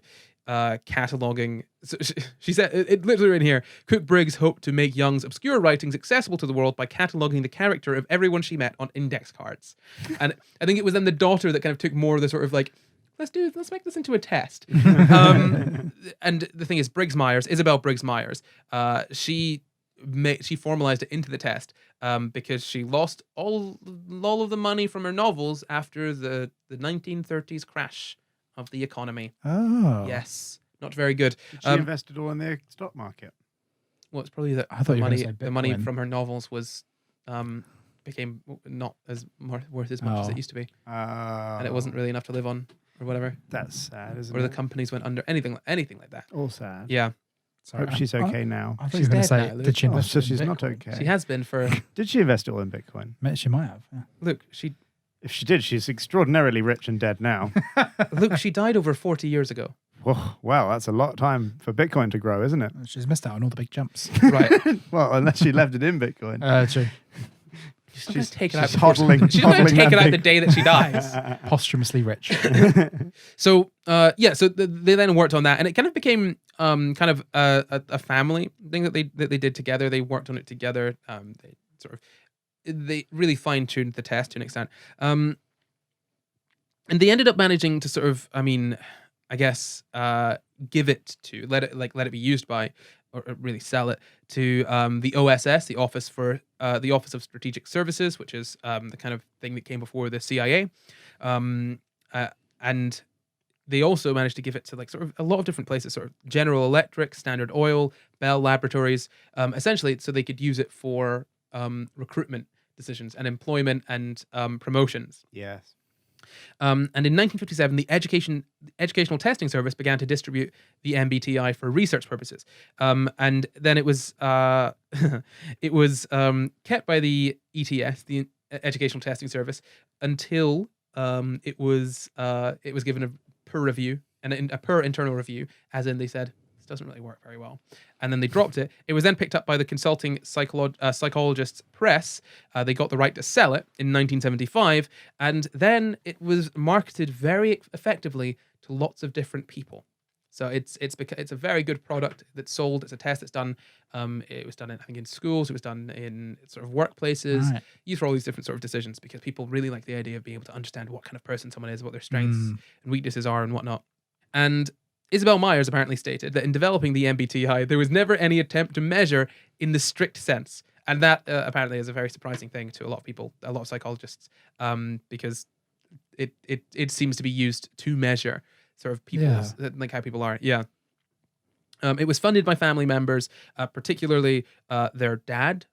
cataloging. So she said it literally in here. Cook Briggs hoped to make Jung's obscure writings accessible to the world by cataloging the character of everyone she met on index cards. And I think it was then the daughter that kind of took more of the sort of like, let's make this into a test. And the thing is, Isabel Briggs Myers, she formalized it into the test because she lost all of the money from her novels after the 1930s crash of the economy. Oh. Yes, not very good. Did she invest it all in the stock market? Well, it's probably that I thought you were gonna say the money Bitcoin. from her novels was became not as worth as much as it used to be, and it wasn't really enough to live on or whatever. That's sad, isn't Or it? the companies went under, anything like that. All sad. Yeah, Hope she's okay now. I thought She's you were going to dead say, now, Luke. did she Oh, invest so in she's not Bitcoin? okay. she has been for. Did she invest it all in Bitcoin? She might have. Yeah. Look, If she did, she's extraordinarily rich and dead now. she died over 40 years ago. Whoa, wow, that's a lot of time for Bitcoin to grow, isn't it? She's missed out on all the big jumps. Right. Well, unless she left it in Bitcoin. True. She's not going to take it out. she's hodling- She's not going to hodling take it that out the day that she dies. Posthumously rich. So, so they then worked on that, and it kind of became kind of a family thing that they did together. They worked on it together. They really fine tuned the test to an extent, and they ended up managing to sort of, I guess, give it to let it be used by, or really sell it to the OSS, the Office of Strategic Services, which is the kind of thing that came before the CIA, and they also managed to give it to like sort of a lot of different places, sort of General Electric, Standard Oil, Bell Laboratories, essentially so they could use it for recruitment decisions and employment and promotions. Yes. And in 1957, the Educational Testing Service began to distribute the MBTI for research purposes. And then it was kept by the ETS, the Educational Testing Service, until it was given a peer review and a peer internal review, as in they said this doesn't really work very well, and then they dropped it. It was then picked up by the Consulting Psychologists Press. They got the right to sell it in 1975, and then it was marketed very effectively to lots of different people. So it's a very good product that's sold. It's a test that's done. It was done in schools. It was done in sort of workplaces. Right. Used for all these different sort of decisions because people really like the idea of being able to understand what kind of person someone is, what their strengths and weaknesses are, and whatnot. And Isabel Myers apparently stated that in developing the MBTI, there was never any attempt to measure in the strict sense. And that apparently is a very surprising thing to a lot of people, a lot of psychologists, because it seems to be used to measure sort of people's, like how people are. Yeah. It was funded by family members, particularly their dad,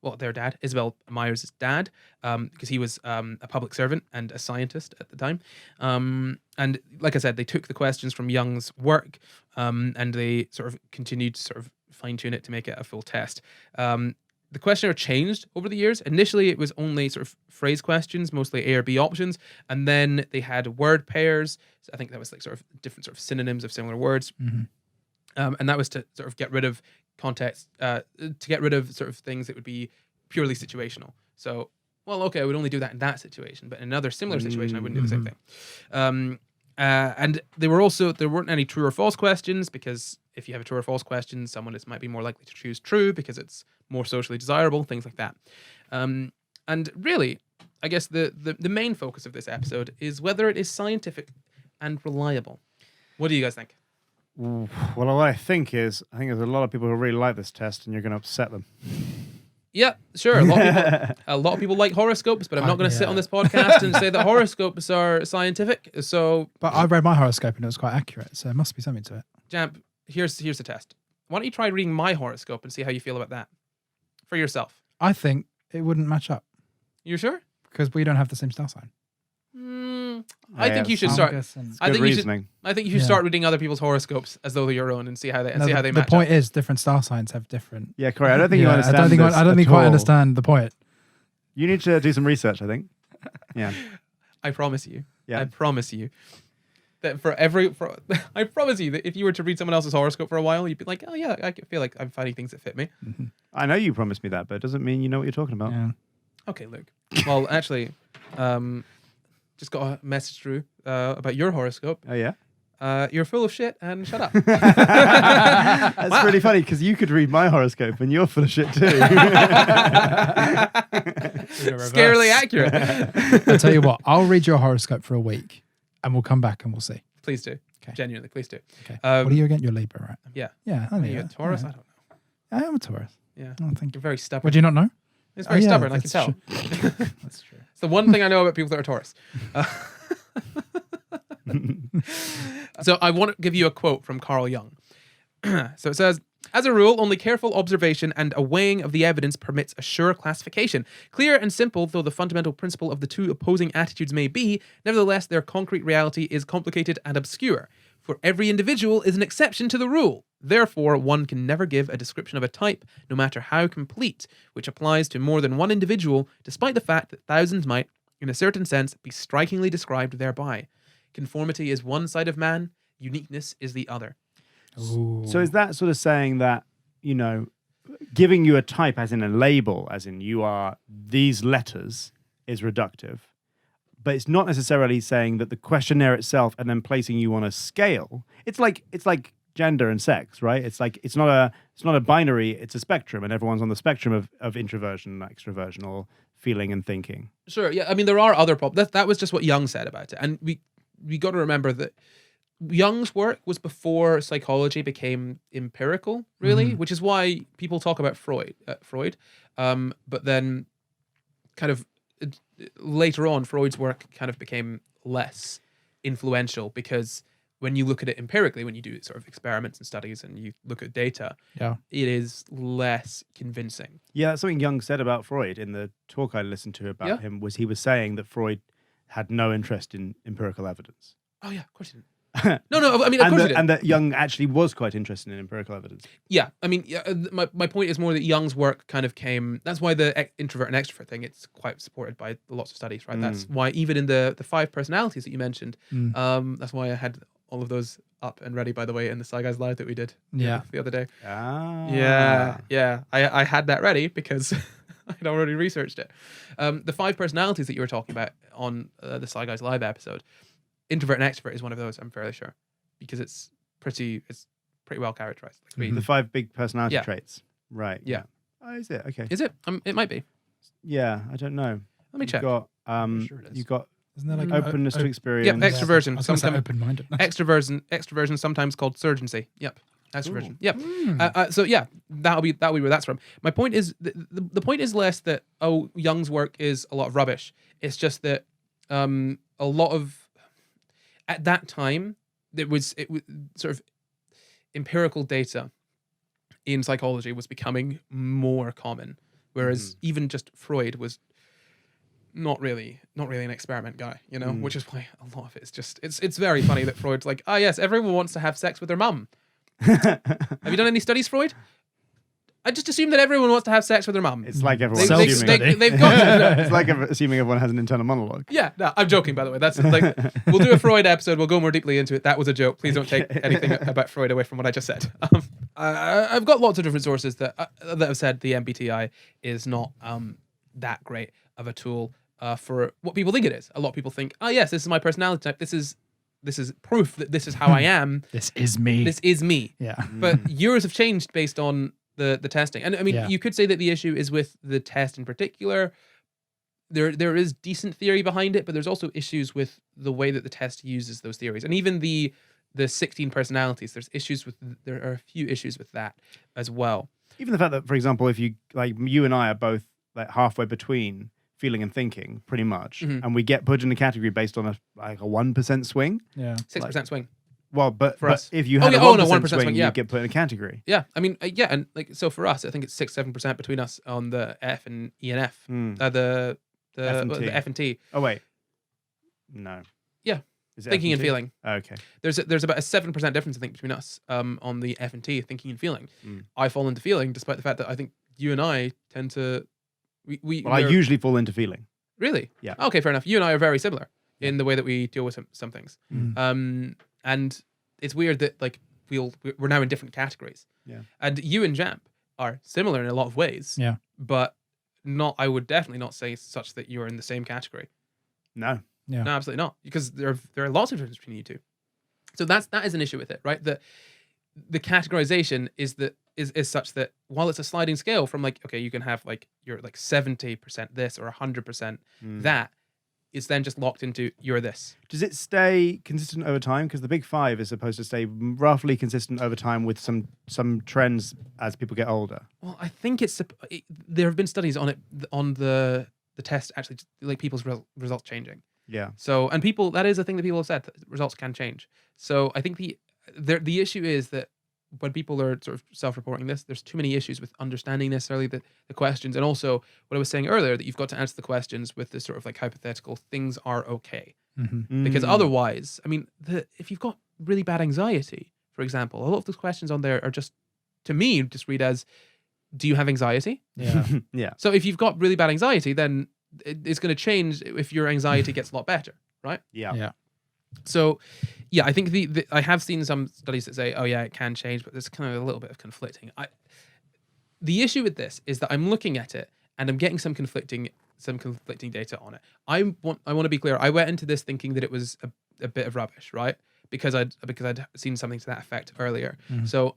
Isabel Myers' dad, because he was a public servant and a scientist at the time. And like I said, they took the questions from Jung's work and they sort of continued to sort of fine-tune it to make it a full test. The questionnaire changed over the years. Initially, it was only sort of phrase questions, mostly A or B options. And then they had word pairs. So I think that was like sort of different sort of synonyms of similar words. Mm-hmm. And that was to sort of get rid of context, to get rid of sort of things that would be purely situational. So, well, okay, I would only do that in that situation, but in another similar situation, I wouldn't do the same thing. And there weren't any true or false questions, because if you have a true or false question, someone might be more likely to choose true because it's more socially desirable, things like that. And really, I guess the main focus of this episode is whether it is scientific and reliable. What do you guys think? Well, what I think there's a lot of people who really like this test, and you're going to upset them. Yeah, sure. A lot of people like horoscopes, but I'm not going to sit on this podcast and say that horoscopes are scientific. So, but I read my horoscope and it was quite accurate, so there must be something to it. Jamp, here's the test. Why don't you try reading my horoscope and see how you feel about that for yourself? I think it wouldn't match up You sure? because we don't have the same star sign. I think you should start. Good reasoning. I think you should start reading other people's horoscopes as though they're your own and see how they match The up. point is, different star signs have different. Yeah, correct. I don't think you understand. I don't think you quite understand the point. You need to do some research, I think. Yeah. I promise you. Yeah. I promise you that I promise you that if you were to read someone else's horoscope for a while, you'd be like, oh yeah, I feel like I'm finding things that fit me. Mm-hmm. I know you promised me that, but it doesn't mean you know what you're talking about. Yeah. Okay, Luke. Well, actually, just got a message through about your horoscope. Oh yeah. You're full of shit and shut up. That's really funny because you could read my horoscope and you're full of shit too. Scarily accurate. I'll tell you what, I'll read your horoscope for a week and we'll come back and we'll see. Please do. Okay. Genuinely, please do. Okay. What are you again? You're Libra, right? Yeah. Yeah. Are you a Taurus? Yeah. I don't know. I am a Taurus. Yeah. I think. You're very stubborn. Would you not know? It's very stubborn, I can tell. That's true. It's the one thing I know about people that are Taurus. So I want to give you a quote from Carl Jung. So it says, as a rule, only careful observation and a weighing of the evidence permits a sure classification. Clear and simple, though the fundamental principle of the two opposing attitudes may be, nevertheless, their concrete reality is complicated and obscure. For every individual is an exception to the rule. Therefore, one can never give a description of a type, no matter how complete, which applies to more than one individual, despite the fact that thousands might, in a certain sense, be strikingly described thereby. Conformity is one side of man, uniqueness is the other. Ooh. So is that sort of saying that, you know, giving you a type as in a label, as in you are these letters, is reductive, but it's not necessarily saying that the questionnaire itself and then placing you on a scale. It's like gender and sex, right? It's like it's not a binary, it's a spectrum, and everyone's on the spectrum of introversion, extroversion, or feeling and thinking. Sure, yeah. I mean, there are other problems. That was just what Jung said about it. And we got to remember that Jung's work was before psychology became empirical, really, which is why people talk about Freud. But then kind of later on, Freud's work kind of became less influential because when you look at it empirically, when you do sort of experiments and studies and you look at data, it is less convincing. Yeah, that's something Jung said about Freud in the talk I listened to about him, was he was saying that Freud had no interest in empirical evidence. Oh yeah, of course he didn't. No, I mean, of course he didn't. And that Jung actually was quite interested in empirical evidence. Yeah, I mean, my point is more that Jung's work kind of came. That's why the introvert and extrovert thing, it's quite supported by lots of studies, right? That's why even in the 5 personalities that you mentioned, that's why I had all of those up and ready, by the way, in the SCI GUYS Live that we did the other day. Yeah. I had that ready because I'd already researched it. The 5 personalities that you were talking about on the SCI GUYS Live episode, introvert and extrovert is one of those, I'm fairly sure, because it's pretty well characterized. Like The 5 big personality traits. Right. Yeah. Oh, is it? Okay. Is it? It might be. Yeah, I don't know. Let me check. You've got, sure it is. you've got Isn't there like openness to experience. Yep, extroversion. I was gonna say Sometimes open-mindedness. extroversion, sometimes called surgency. Yep. Extroversion. Yep. So yeah, that'll be where that's from. My point is the point is less that Jung's work is a lot of rubbish. It's just that a lot of at that time it was sort of empirical data in psychology was becoming more common, whereas even just Freud was not really an experiment guy, you know, which is why a lot of it is just it's very funny that Freud's like, yes, everyone wants to have sex with their mum. Have you done any studies, Freud? I just assume that everyone wants to have sex with their mum. It's like everyone's Self-study. they've got it's like assuming everyone has an internal monologue. Yeah, no, I'm joking, by the way. That's like, we'll do a Freud episode. We'll go more deeply into it. That was a joke. Please don't take anything about Freud away from what I just said. I've got lots of different sources that have said the MBTI is not that great of a tool for what people think it is. A lot of people think, yes, this is my personality type. This is this is proof that this is how I am. This is me. This is me. Yeah. But yours have changed based on the testing. And I mean, Yeah. you could say that the issue is with the test in particular. There is decent theory behind it, but there's also issues with the way that the test uses those theories. And even the 16 personalities, there are a few issues with that as well. Even the fact that, for example, if you like you and I are both like halfway between feeling and thinking, pretty much, and we get put in a category based on a 1% swing. Yeah. 6% swing. Well, but For us. if you had a 1% swing, you get put in a category. Yeah, I mean, yeah, and like so for us, I think it's 6-7% between us on the F and E and F. The F and T. Oh wait, no. Yeah, Is it thinking F and T? feeling. Okay. There's about a 7% difference, I think, between us on the F and T, thinking and feeling. I fall into feeling, despite the fact that I think you and I tend to. I usually fall into feeling. Really? Yeah. Okay, fair enough. You and I are very similar in the way that we deal with some things. And it's weird that like we're now in different categories. Yeah. And you and Jamp are similar in a lot of ways. Yeah. But not. I would definitely not say such that you're in the same category. No. Yeah. No, absolutely not. Because there are lots of differences between you two. So that is an issue with it, right? The categorization is such that while it's a sliding scale from like, okay, you can have like you're like 70% this or 100% that, it's then just locked into you're this. Does it stay consistent over time? Because the big five is supposed to stay roughly consistent over time with some trends as people get older. Well, I think there have been studies on it, on the test, actually, like people's results changing. Yeah. So, and people, that is a thing that people have said, that results can change. So I think the issue is that when people are sort of self-reporting this, there's too many issues with understanding necessarily the questions. And also what I was saying earlier, that you've got to answer the questions with this sort of like hypothetical, things are okay. Because otherwise, I mean, if you've got really bad anxiety, for example, a lot of those questions on there are just, to me, just read as, do you have anxiety? Yeah. Yeah. So if you've got really bad anxiety, then it's going to change if your anxiety gets a lot better, right? Yeah. Yeah. So, yeah, I think I have seen some studies that say, oh yeah, it can change, but there's kind of a little bit of conflicting. The issue with this is that I'm looking at it and I'm getting some conflicting data on it. I want to be clear. I went into this thinking that it was a bit of rubbish, right? Because I'd seen something to that effect earlier. So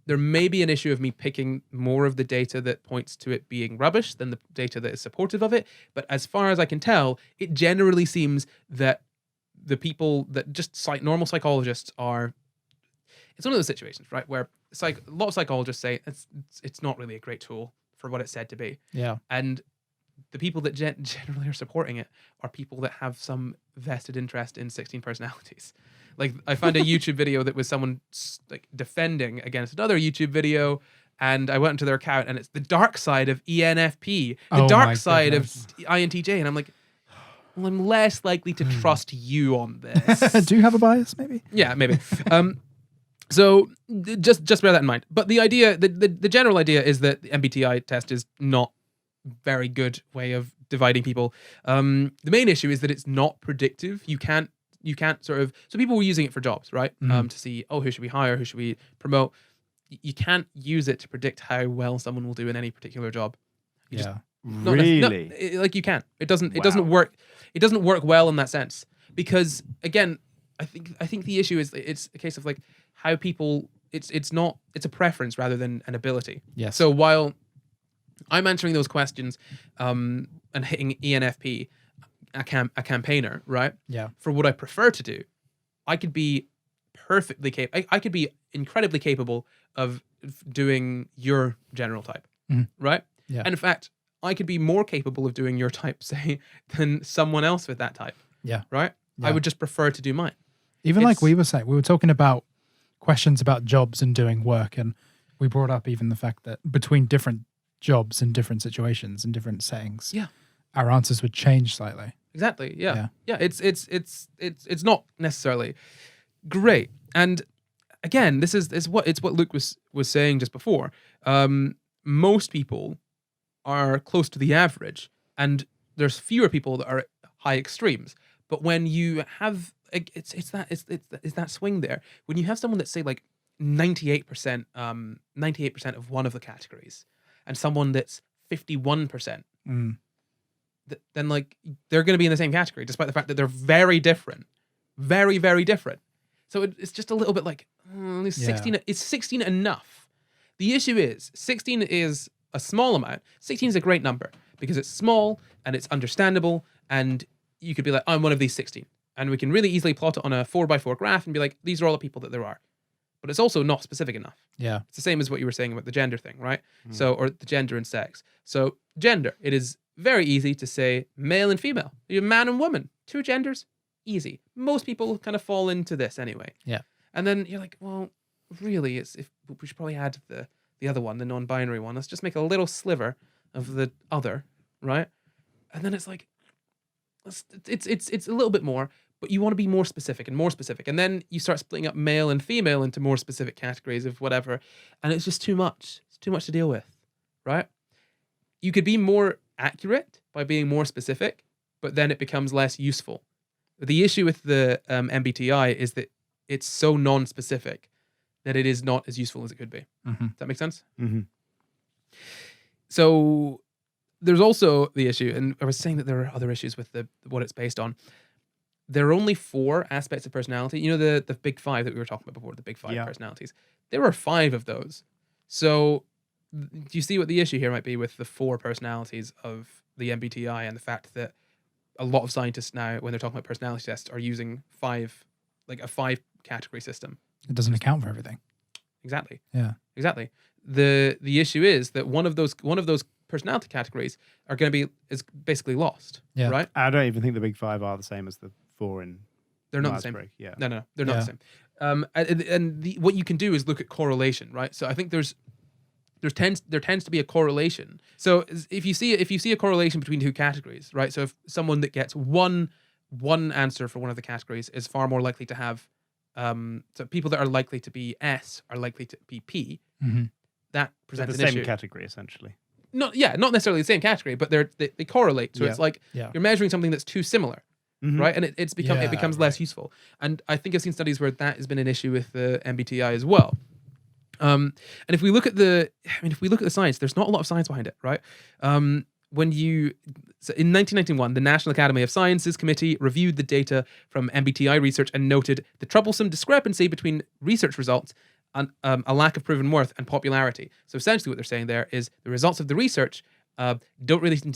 there may be an issue of me picking more of the data that points to it being rubbish than the data that is supportive of it. But as far as I can tell, it generally seems that the people that just normal psychologists are, it's one of those situations, right, where a lot of psychologists say it's not really a great tool for what it's said to be. Yeah. And the people that generally are supporting it are people that have some vested interest in 16 personalities. Like, I found a YouTube video that was someone like defending against another YouTube video, and I went into their account, and it's the dark side of ENFP, the dark side of INTJ, and I'm like, well, I'm less likely to trust you on this. Do you have a bias, maybe? Yeah, maybe. So just bear that in mind. But the idea, the general idea is that the MBTI test is not very good way of dividing people. The main issue is that it's not predictive. You can't sort of, so people were using it for jobs, right? To see, who should we hire? Who should we promote? You can't use it to predict how well someone will do in any particular job. Really? Like you can't. It doesn't work. It doesn't work well in that sense, because again, I think the issue is it's a case of like how people. It's a preference rather than an ability. Yes. So while I'm answering those questions, and hitting ENFP, a campaigner, right? Yeah. For what I prefer to do, I could be perfectly capable. I could be incredibly capable of doing your general type, right? Yeah. And in fact, I could be more capable of doing your type, say, than someone else with that type. Yeah. Right? Yeah. I would just prefer to do mine. Even like we were saying, we were talking about questions about jobs and doing work, and we brought up even the fact that between different jobs and different situations and different settings, our answers would change slightly. Exactly. Yeah. It's not necessarily great. And again, this is what Luke was saying just before. Most people are close to the average, and there's fewer people that are at high extremes. But when you have it's that swing there. When you have someone that's say like 98% of one of the categories, and someone that's 51%, then like they're going to be in the same category, despite the fact that they're very different. very, very different. So it's just a little bit like, is 16, Yeah. is 16 enough? The issue is 16 is a small amount. 16 is a great number because it's small and it's understandable, and you could be like, I'm one of these 16. And we can really easily plot it on a 4x4 graph and be like, these are all the people that there are. But it's also not specific enough. Yeah. It's the same as what you were saying about the gender thing, right? So, or the gender and sex. So gender, it is very easy to say male and female. You're man and woman, 2 genders, easy. Most people kind of fall into this anyway. Yeah. And then you're like, well, really, if we should probably add the other one, the non-binary one. Let's just make a little sliver of the other, right? And then it's like, it's a little bit more, but you want to be more specific and more specific. And then you start splitting up male and female into more specific categories of whatever. And it's just too much. It's too much to deal with, right? You could be more accurate by being more specific, but then it becomes less useful. The issue with the MBTI is that it's so non-specific that it is not as useful as it could be. Mm-hmm. Does that make sense? Mm-hmm. So there's also the issue, and I was saying that there are other issues with what it's based on. There are only 4 aspects of personality. You know, the big 5 that we were talking about before, the big 5 personalities. There are 5 of those. So do you see what the issue here might be with the 4 personalities of the MBTI and the fact that a lot of scientists now, when they're talking about personality tests, are using a 5 category system? It doesn't account for everything. Exactly. Yeah. Exactly. The issue is that one of those personality categories is basically lost. Yeah. Right? I don't even think the big 5 are the same as the 4 in They're not the same. Myers-Briggs. Yeah. No, they're not Yeah. the same. And what you can do is look at correlation, right? So I think there tends to be a correlation. So if you see a correlation between 2 categories, right? So if someone that gets one answer for one of the categories is far more likely to have, so people that are likely to be S are likely to be P. Mm-hmm. That They're presents the an same issue. category, essentially. Not necessarily the same category, but they correlate. So it's like Yeah. you're measuring something that's too similar. Mhm. Right, and it becomes less useful, and I think I've seen studies where that has been an issue with the MBTI as well. And if we look at the science, there's not a lot of science behind it, right? In 1991, the National Academy of Sciences Committee reviewed the data from MBTI research and noted the troublesome discrepancy between research results and a lack of proven worth and popularity. So essentially, what they're saying there is the results of the research don't really seem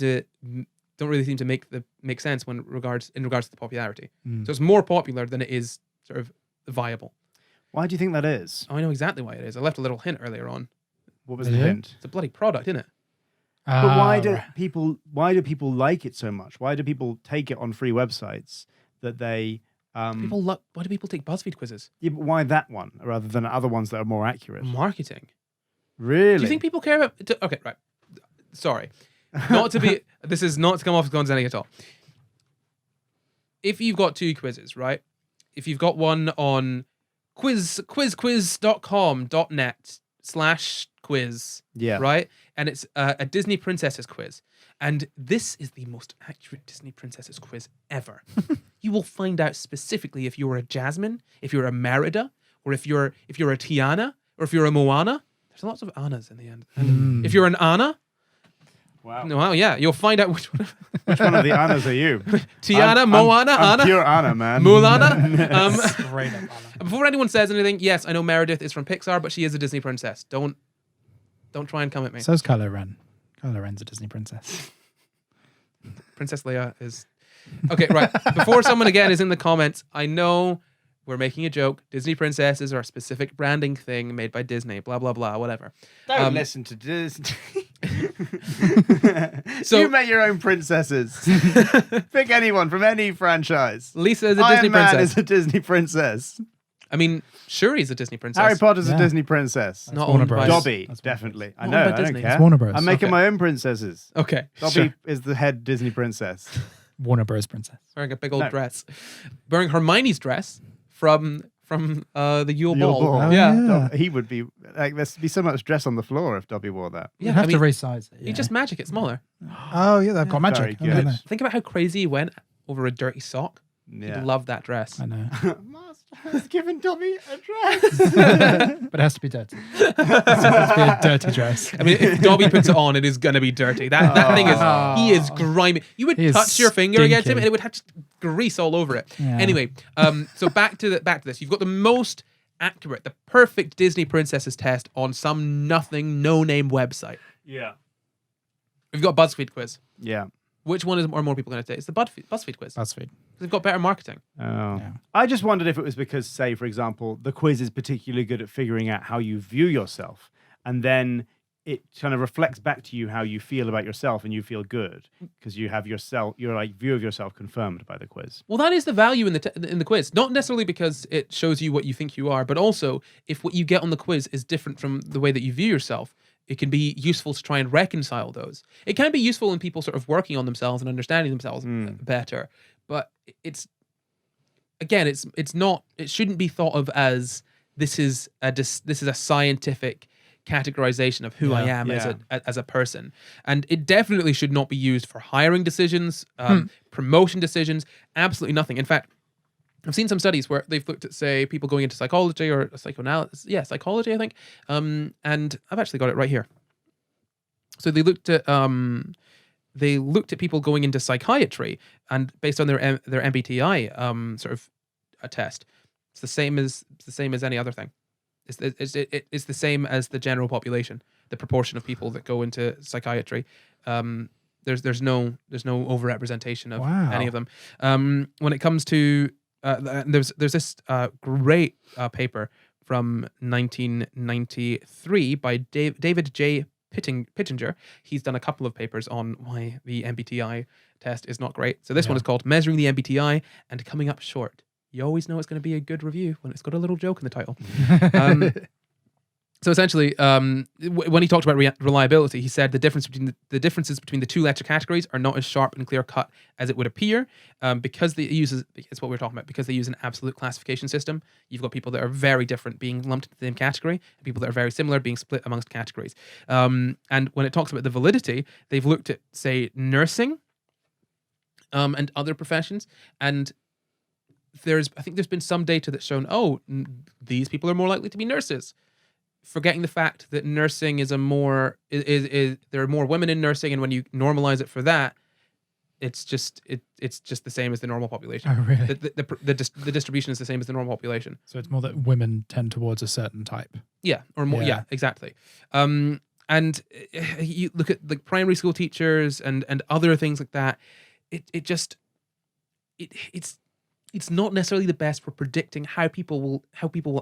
to make sense in regards to the popularity. So it's more popular than it is sort of viable. Why do you think that is? Oh, I know exactly why it is. I left a little hint earlier on. What was Did the you? hint? It's a bloody product, isn't it? But why do Right. people like it so much? Why do people take it on free websites that they Why do people take BuzzFeed quizzes? yeah, but why that one rather than other ones that are more accurate? Marketing. Really? Do you think people care about? Okay, right. Sorry, not to be. This is not to come off as condescending at all. If you've got 2 quizzes, right? If you've got one on quizquiz.com.net/quiz, Yeah. right? And it's a Disney princesses quiz. And this is the most accurate Disney princesses quiz ever. You will find out specifically if you're a Jasmine, if you're a Merida, or if you're a Tiana, or if you're a Moana. There's lots of Annas in the end. And if you're an Anna, Wow. well, yeah, you'll find out which one. Which one of the Annas are you? Tiana, Moana, I'm Anna, pure Anna, man. Mulana. Straight up Anna. Before anyone says anything, yes, I know Meredith is from Pixar, but she is a Disney princess. Don't try and come at me. So's Kylo Ren. Kylo Ren's a Disney princess. Princess Leia is... Okay, right. Before someone again is in the comments, I know we're making a joke. Disney princesses are a specific branding thing made by Disney, blah, blah, blah, whatever. Don't listen to Disney. So- you make your own princesses. Pick anyone from any franchise. Lisa is a Iron Disney Man princess. is a Disney princess. I mean, Shuri's a Disney princess. Harry Potter's Yeah. a Disney princess. Not Warner owned by... Bros. Dobby, That's Warner definitely. I Not know, owned by I don't Disney. care. It's Warner Bros. I'm making Okay. my own princesses. Okay, Dobby sure. is the head Disney princess. Warner Bros. Princess. Wearing a big old No. dress. Wearing Hermione's dress from the Yule Yule Ball. Ball. Oh, Yeah. yeah. He would be like, there'd be so much dress on the floor if Dobby wore that. You Yeah, have I mean, to resize it. you Yeah. just magic it smaller. Oh, yeah, they've got magic. Very I good. know. Think about how crazy he went over a dirty sock. Yeah. He'd love that dress. I know. Master has given Dobby a dress. But it has to be dirty. It has to be a dirty dress. I mean, if Dobby puts it on, it is gonna be dirty. That thing is, Oh. he is grimy. You would He is touch your finger against him, stinky. and it would have just grease all over it. Yeah. Anyway, so back to this. You've got the most accurate, the perfect Disney princesses test on some nothing, no-name website. Yeah. We've got a BuzzFeed quiz. Yeah. Which one are more people going to take? It's the BuzzFeed quiz. BuzzFeed. They've got better marketing. Oh. Yeah. I just wondered if it was because, say, for example, the quiz is particularly good at figuring out how you view yourself, and then it kind of reflects back to you how you feel about yourself, and you feel good because you have your like view of yourself confirmed by the quiz. Well, that is the value in the quiz. Not necessarily because it shows you what you think you are, but also if what you get on the quiz is different from the way that you view yourself, it can be useful to try and reconcile those. It can be useful in people sort of working on themselves and understanding themselves better, but it's not. It shouldn't be thought of as this is a scientific categorization of who I am as a person, and it definitely should not be used for hiring decisions, promotion decisions, absolutely nothing. In fact, I've seen some studies where they've looked at, say, people going into psychology or psychoanalysis, psychology, I think, and I've actually got it right here. So they looked at people going into psychiatry, and based on their MBTI sort of a test, it's the same as any other thing. It's the same as the general population. The proportion of people that go into psychiatry, there's no overrepresentation of any of them. When it comes to there's this great paper from 1993 by David J. Pittenger. He's done a couple of papers on why the MBTI test is not great. So this one is called Measuring the MBTI and Coming Up Short. You always know it's going to be a good review when it's got a little joke in the title. So essentially, when he talked about reliability, he said the differences between the two letter categories are not as sharp and clear cut as it would appear, because it's what we're talking about, because they use an absolute classification system. You've got people that are very different being lumped into the same category, and people that are very similar being split amongst categories. And when it talks about the validity, they've looked at, say, nursing, and other professions, and I think there's been some data that's shown, these people are more likely to be nurses, forgetting the fact that nursing is there are more women in nursing, and when you normalize it for that, it's just the same as the normal population. Oh, really? The distribution is the same as the normal population. So it's more that women tend towards a certain type. Yeah, or more. Yeah, exactly. And you look at like primary school teachers and other things like that. It's not necessarily the best for predicting how people will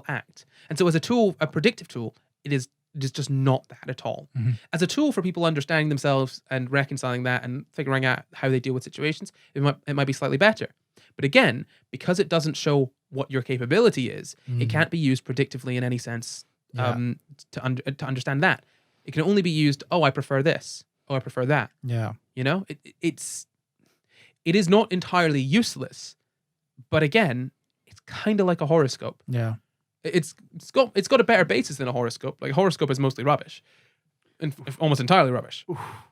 act. And so as a tool, a predictive tool, it is just not that at all. Mm-hmm. As a tool for people understanding themselves and reconciling that and figuring out how they deal with situations, it might be slightly better. But again, because it doesn't show what your capability is, it can't be used predictively in any sense to understand that. It can only be used, I prefer this. I prefer that. Yeah. You know, it is not entirely useless. But again, it's kind of like a horoscope. Yeah. It's got a better basis than a horoscope. Like a horoscope is mostly rubbish, and almost entirely rubbish.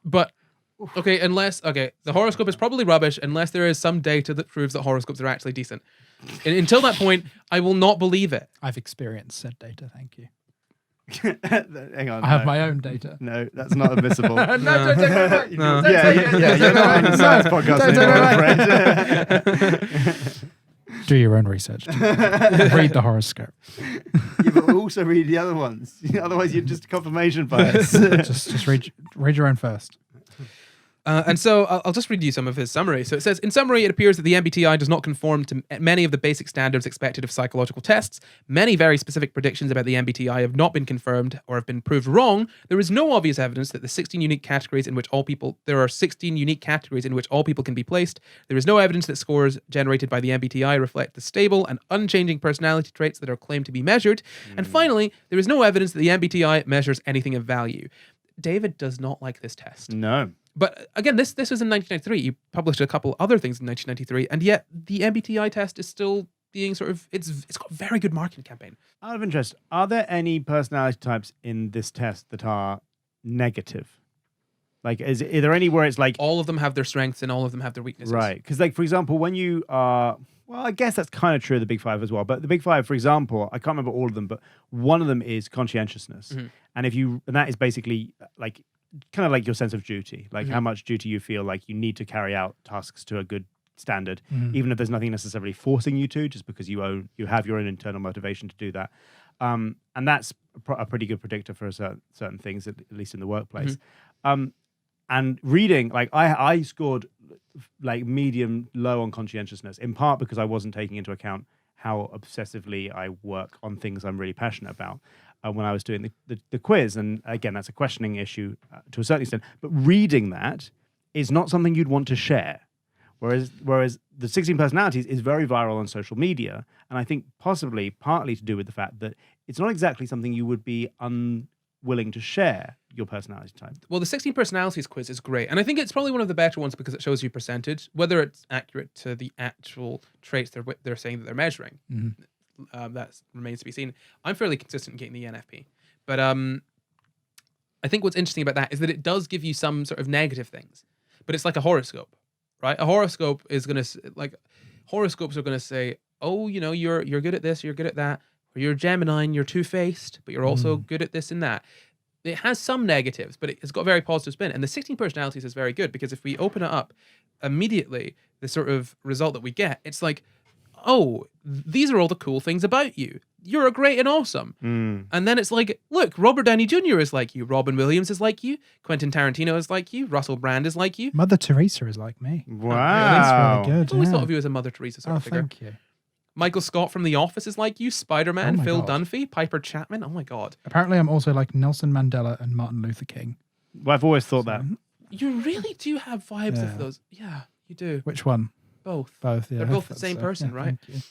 But the horoscope is probably rubbish unless there is some data that proves that horoscopes are actually decent. And until that point, I will not believe it. I've experienced said data. Thank you. Hang on. I have my own data. No, that's not admissible. No, don't take it away. No. You're not on the science podcast anymore, I'm afraid. Do your own research. Read the horoscope. Yeah, but also read the other ones. Otherwise, you're just confirmation bias. just read your own first. And so I'll just read you some of his summary. So it says, in summary, it appears that the MBTI does not conform to many of the basic standards expected of psychological tests. Many very specific predictions about the MBTI have not been confirmed or have been proved wrong. There is no obvious evidence that there are 16 unique categories in which all people can be placed. There is no evidence that scores generated by the MBTI reflect the stable and unchanging personality traits that are claimed to be measured. And finally, there is no evidence that the MBTI measures anything of value. David does not like this test. No. But again, this was in 1993. He published a couple other things in 1993, and yet the MBTI test is still being it's got a very good marketing campaign. Out of interest, are there any personality types in this test that are negative? Like, is there any where it's like all of them have their strengths and all of them have their weaknesses? Right, because like for example, when you are I guess that's kind of true of the Big Five as well. But the Big Five, for example, I can't remember all of them, but one of them is conscientiousness, and that is basically like kind of like your sense of duty, like how much duty you feel like you need to carry out tasks to a good standard, even if there's nothing necessarily forcing you to, just because you have your own internal motivation to do that. And that's a pretty good predictor for certain things, at least in the workplace. And reading, like I scored like medium low on conscientiousness, in part because I wasn't taking into account how obsessively I work on things I'm really passionate about when I was doing the quiz. And again, that's a questioning issue to a certain extent. But reading that is not something you'd want to share. Whereas the 16 Personalities is very viral on social media. And I think possibly partly to do with the fact that it's not exactly something you would be unwilling to share your personality type. Well, the 16 Personalities quiz is great. And I think it's probably one of the better ones because it shows you percentage, whether it's accurate to the actual traits they're saying that they're measuring. That remains to be seen. I'm fairly consistent in getting the NFP. But I think what's interesting about that is that it does give you some sort of negative things. But it's like a horoscope, right? A horoscope is going to, like, horoscopes are going to say, oh, you know, you're good at this, you're good at that. Or you're Gemini and you're two-faced, but you're also good at this and that. It has some negatives, but it's got a very positive spin. And the 16 Personalities is very good because if we open it up, immediately the sort of result that we get, it's like, oh, these are all the cool things about you. You're great and awesome. And then it's like, look, Robert Downey Jr. is like you. Robin Williams is like you. Quentin Tarantino is like you. Russell Brand is like you. Mother Teresa is like me. Wow. That's really good. I've always thought of you as a Mother Teresa sort of figure. Thank you. Michael Scott from The Office is like you. Spider-Man, Oh Phil God. Dunphy, Piper Chapman. Oh my God. Apparently, I'm also like Nelson Mandela and Martin Luther King. Well, I've always thought that. You really do have vibes Yeah. of those. Yeah, you do. Which one? Both. Both. Yeah, They're I both the thought same so. person, Yeah, right? thank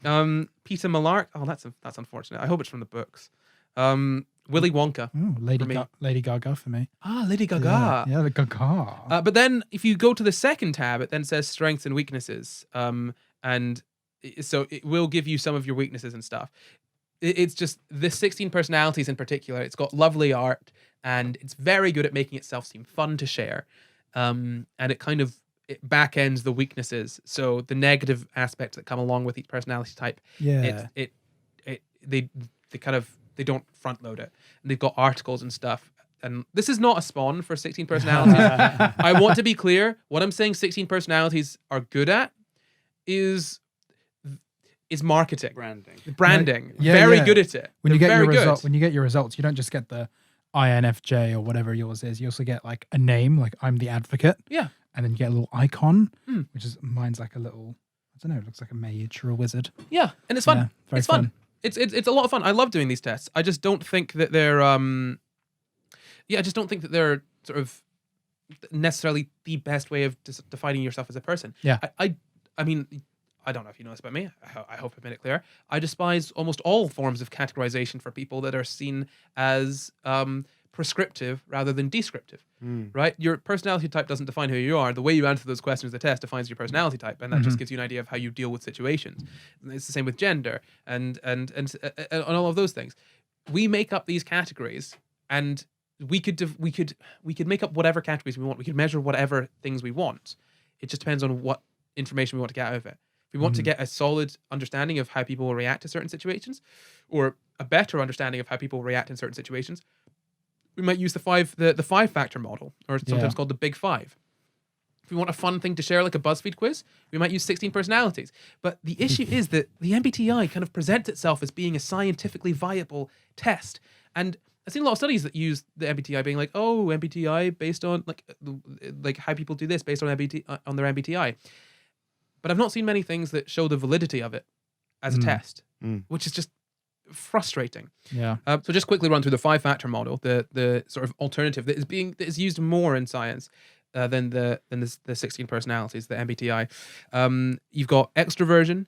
you. Peter Millark. Oh, that's unfortunate. I hope it's from the books. Willy Wonka. Ooh, For me. Lady Gaga for me. Ah, Lady Gaga. Yeah, the Gaga. But then if you go to the second tab, it then says strengths and weaknesses. So it will give you some of your weaknesses and stuff. It's just the 16 Personalities in particular. It's got lovely art and it's very good at making itself seem fun to share. And it kind of back ends the weaknesses. So the negative aspects that come along with each personality type. Yeah. They don't front load it. And they've got articles and stuff. And this is not a spawn for 16 Personalities. I want to be clear. What I'm saying 16 Personalities are good at is marketing. Branding. Yeah, very yeah. good at it. When you They're get very your good. when you get your results, you don't just get the INFJ or whatever yours is. You also get like a name, like I'm the advocate. Yeah. And then you get a little icon, which is mine's like a little, I don't know, it looks like a mage or a wizard. Yeah, and it's fun. Yeah, very It's fun. fun. It's a lot of fun. I love doing these tests. I just don't think that they're I just don't think that they're sort of necessarily the best way of defining yourself as a person. Yeah. I mean, I don't know if you know this about me. I hope I've made it clear. I despise almost all forms of categorization for people that are seen as prescriptive rather than descriptive, right? Your personality type doesn't define who you are. The way you answer those questions, the test defines your personality type, and that just gives you an idea of how you deal with situations. And it's the same with gender and all of those things. We make up these categories, and we could make up whatever categories we want. We could measure whatever things we want. It just depends on what information we want to get out of it. If we want to get a solid understanding of how people will react to certain situations, or a better understanding of how people react in certain situations, we might use the 5-factor model, or sometimes called the Big Five. If we want a fun thing to share, like a BuzzFeed quiz, we might use 16 Personalities. But the issue is that the MBTI kind of presents itself as being a scientifically viable test. And I've seen a lot of studies that use the MBTI being like, oh, MBTI based on like how people do this based on on their MBTI. But I've not seen many things that show the validity of it as a test, which is just frustrating. Yeah. So just quickly run through the 5-factor model, the sort of alternative that is used more in science than the 16 Personalities, the MBTI. You've got extroversion,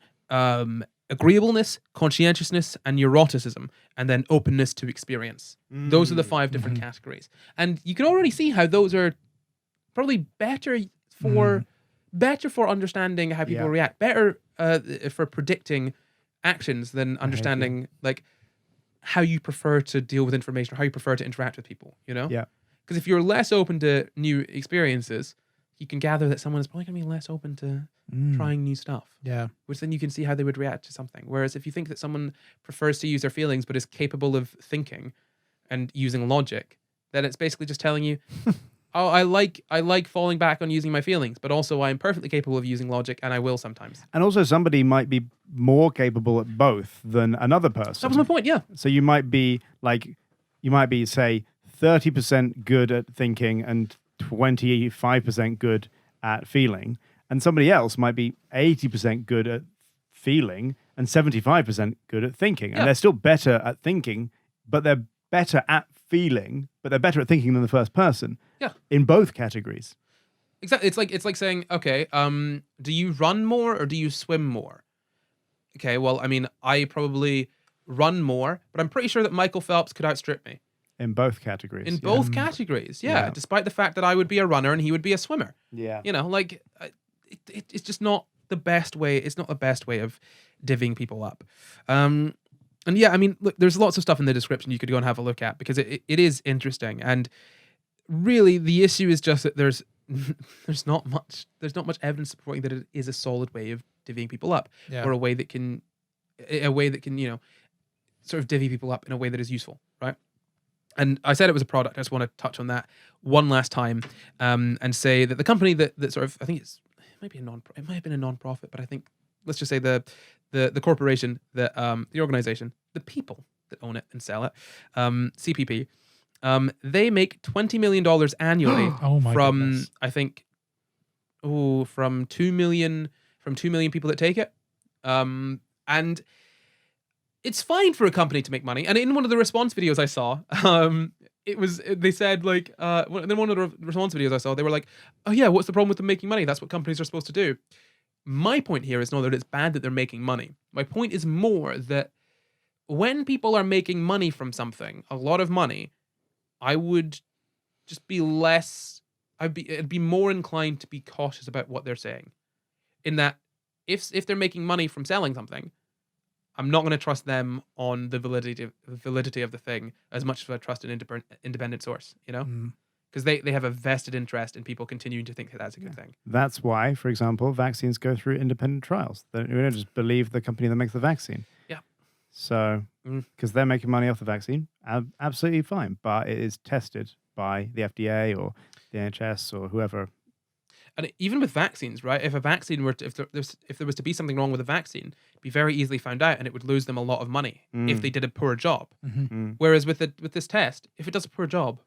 agreeableness, conscientiousness, and neuroticism, and then openness to experience. Those are the 5 different categories, and you can already see how those are probably better for understanding how people react, better for predicting actions than understanding like how you prefer to deal with information or how you prefer to interact with people, you know? Yeah. Because if you're less open to new experiences, you can gather that someone is probably going to be less open to trying new stuff. Yeah. Which then you can see how they would react to something. Whereas if you think that someone prefers to use their feelings but is capable of thinking and using logic, then it's basically just telling you, oh, I like falling back on using my feelings, but also I'm perfectly capable of using logic, and I will sometimes. And also, somebody might be more capable at both than another person. That was my point. Yeah. So you might be say 30% good at thinking and 25% good at feeling, and somebody else might be 80% good at feeling and 75% good at thinking, and they're still better at thinking, but they're better at feeling, but they're better at thinking than the first person. Yeah. In both categories. Exactly. It's like saying, okay, do you run more or do you swim more? Okay, well, I mean, I probably run more, but I'm pretty sure that Michael Phelps could outstrip me. In both categories. In both categories, yeah. Despite the fact that I would be a runner and he would be a swimmer. Yeah. You know, like, it's just not the best way. It's not the best way of divvying people up. And yeah, I mean, look, there's lots of stuff in the description you could go and have a look at because it is interesting. And really, the issue is just that there's not much evidence supporting that it is a solid way of divvying people up, or a way that can sort of divvy people up in a way that is useful, right? And I said it was a product. I just want to touch on that one last time, and say that the company that sort of, I think it might have been a non-profit, but I think let's just say the corporation, the organization, the people that own it and sell it, CPP, they make $20 million annually from goodness. I think from 2 million people that take it, and it's fine for a company to make money. And in one of the response videos I saw, they said like, in one of the response videos I saw, they were like, oh yeah, what's the problem with them making money? That's what companies are supposed to do. My point here is not that it's bad that they're making money. My point is more that when people are making money from something, a lot of money, I would just be I'd be more inclined to be cautious about what they're saying. In that, if they're making money from selling something, I'm not going to trust them on the validity of the thing as much as I trust an independent source, you know? Because they have a vested interest in people continuing to think that that's a good thing. That's why, for example, vaccines go through independent trials. We don't just believe the company that makes the vaccine. Yeah. So, because they're making money off the vaccine, absolutely fine. But it is tested by the FDA or the NHS or whoever. And even with vaccines, right? If a vaccine if there was to be something wrong with a vaccine, it'd be very easily found out, and it would lose them a lot of money if they did a poor job. Whereas with this test, if it does a poor job,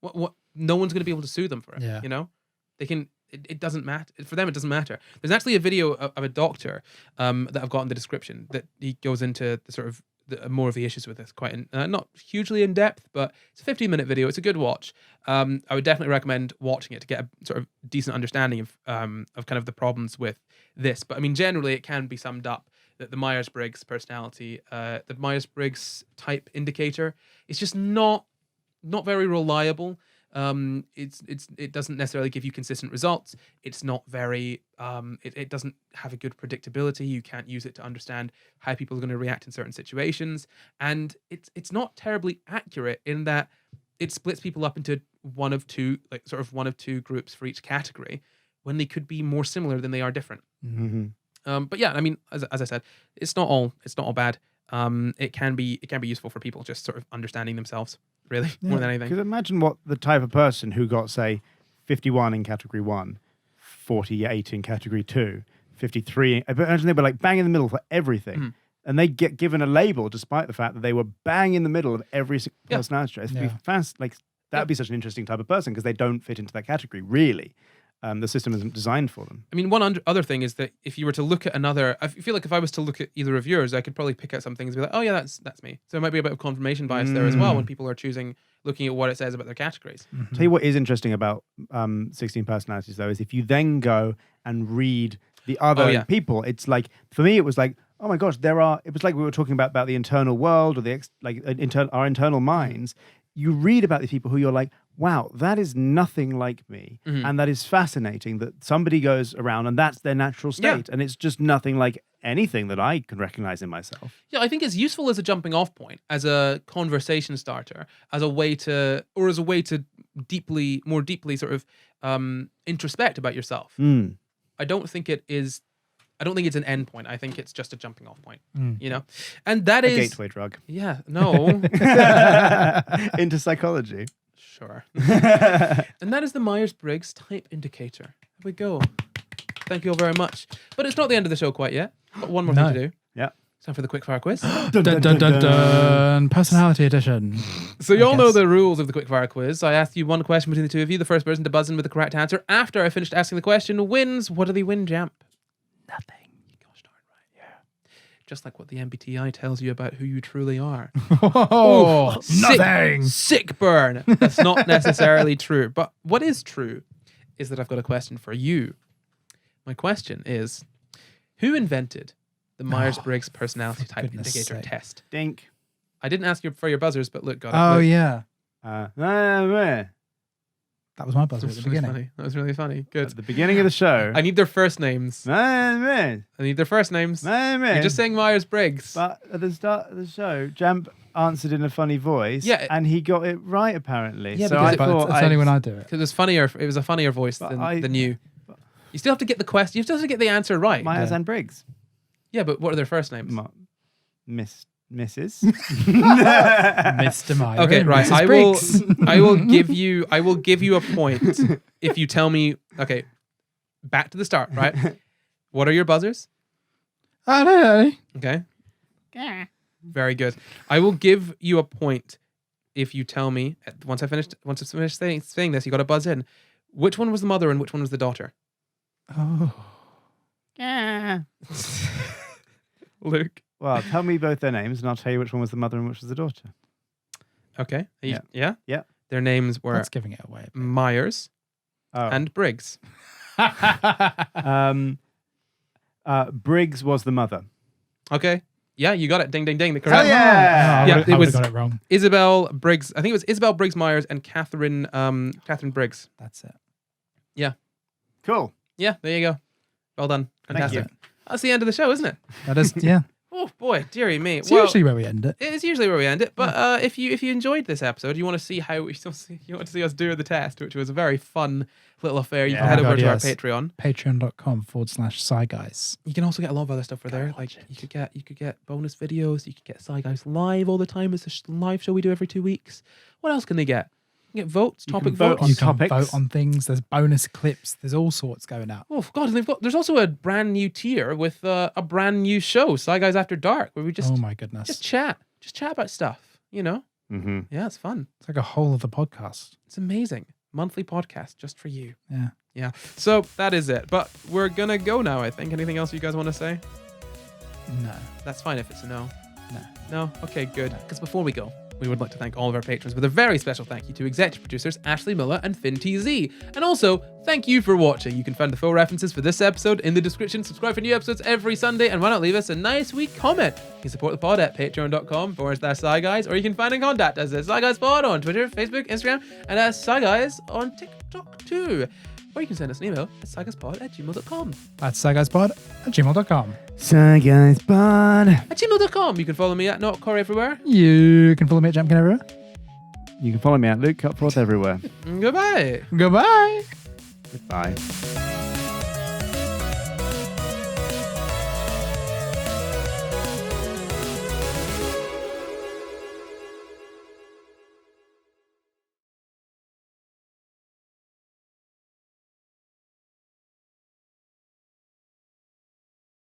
what no one's going to be able to sue them for it. Yeah. You know, they can. It doesn't matter for them. It doesn't matter. There's actually a video of a doctor that I've got in the description that he goes into the sort of more of the issues with this, quite not hugely in depth, but it's a 15-minute video. It's a good watch. I would definitely recommend watching it to get a sort of decent understanding of kind of the problems with this. But I mean, generally, it can be summed up that the Myers-Briggs personality, the Myers-Briggs type indicator, is just not very reliable. It doesn't necessarily give you consistent results. It's not very, it doesn't have a good predictability. You can't use it to understand how people are going to react in certain situations. And it's not terribly accurate in that it splits people up into one of two groups for each category when they could be more similar than they are different. But yeah, I mean, as I said, it's not all bad. It can be useful for people just sort of understanding themselves, really, more than anything. Because imagine what the type of person who got, say, 51 in category 1, 48 in category 2, 53. Imagine they were like bang in the middle for everything. And they get given a label despite the fact that they were bang in the middle of every personality trait. It'd be fast. Like, that'd be such an interesting type of person because they don't fit into that category, really. The system isn't designed for them. I mean, one other thing is that if you were to look at another, I feel like if I was to look at either of yours, I could probably pick out some things and be like, oh yeah, that's me. So there might be a bit of confirmation bias there as well when people are looking at what it says about their categories. Tell you what is interesting about 16 personalities, though, is if you then go and read the other people, it's like, for me, it was like, oh my gosh, it was like we were talking about the internal world or our internal minds. You read about these people who you're like, wow, that is nothing like me. And that is fascinating that somebody goes around and that's their natural state. And it's just nothing like anything that I can recognize in myself. Yeah, I think it's useful as a jumping off point, as a conversation starter, as a way to more deeply sort of introspect about yourself. I don't think it's an end point. I think it's just a jumping off point, you know? And that is... A gateway drug. Yeah, no. Into psychology. Sure. And that is the Myers-Briggs type indicator. There we go. Thank you all very much. But it's not the end of the show quite yet. Got one more thing to do. Yeah. It's time for the quickfire quiz. Dun, dun, dun, dun. Personality edition. So you all know guess. the rules of the quickfire quiz. I asked you one question between the two of you. The first person to buzz in with the correct answer after I finished asking the question wins. What do they win, Jamp? Nothing. Gosh darn right, yeah. Just like what the MBTI tells you about who you truly are. Oh, Nothing. Sick burn. That's not necessarily true. But what is true is that I've got a question for you. My question is, who invented the Myers-Briggs personality type indicator test? Dink. I didn't ask you for your buzzers, but look, got it. Oh, Look. yeah. At That was my buzzer at That the was really beginning. funny. That was really funny. Good. the beginning of the show. I need their first names. I I need their first names. You're just saying Myers-Briggs. But at the start of the show, Jamp answered in a funny voice. Yeah. And he got it right, apparently. Yeah, so because I But thought it's only when I do it. Because it was funnier. It was a funnier voice But than you. You still have to get the question. You still have to get the answer right. Myers and Briggs. Yeah, but what are their first names? Mrs. Mr. Myers. Okay, right. Mrs. Briggs. I will give you a point if you tell me. Okay, back to the start. Right. What are your buzzers? I don't know. Okay. Very good. I will give you a point if you tell me once I finish saying this. You got to buzz in. Which one was the mother and which one was the daughter? Oh. Luke. Well, tell me both their names and I'll tell you which one was the mother and which was the daughter. Okay. Yeah. Yeah. Their names were That's giving it away. a bit. Myers Oh. and Briggs. Briggs was the mother. Okay. Yeah, you got it. Ding, ding, ding. The Hell correct. yeah! Yeah, I it would was- have got it wrong. Isabel Briggs. I think it was Isabel Briggs Myers and Catherine Briggs. That's it. Cool. Yeah, there you go. Well done. Thank Fantastic. you. That's the end of the show, isn't it? That is, yeah. Oh boy, dearie me. It's usually where we end it. It is usually where we end it. But if you enjoyed this episode, you want to see how you want to see us do the test, which was a very fun little affair. You can Yeah. head Oh, over God, to our yes. Patreon. Patreon.com/SciGuys. Guys. You can also get a lot of other stuff for there. Like you could get bonus videos. You could get SCI Guys live all the time. It's a live show we do every 2 weeks. What else can they get? You can get votes, You topic can vote votes. on You can topics. vote on things. There's bonus clips. There's all sorts going out. Oh God! And there's also a brand new tier with a brand new show, SCI Guys After Dark, where we just Oh my goodness. just chat about stuff. You know? Mm-hmm. Yeah, it's fun. It's like a whole other podcast. It's amazing. Monthly podcast just for you. Yeah. Yeah. So that is it. But we're gonna go now. I think. Anything else you guys want to say? No. That's fine if it's a no. No. No? Okay, good. No. Because before we go, we would like to thank all of our patrons with a very special thank you to executive producers Ashley Miller and Finn TZ. And also, thank you for watching. You can find the full references for this episode in the description. Subscribe for new episodes every Sunday, and why not leave us a nice wee comment? You can support the pod at patreon.com/SciGuys, or you can find and contact us at SciGuysPod on Twitter, Facebook, Instagram, and at SciGuys on TikTok too. Or you can send us an email at sciguyspod@gmail.com. That's SciGuysPod@gmail.com. So guys, bud. At gmail.com. You can follow me at NotCore everywhere. You can follow me at Jumpkin everywhere. You can follow me at Luke Cutforth everywhere. Goodbye. Goodbye. Goodbye.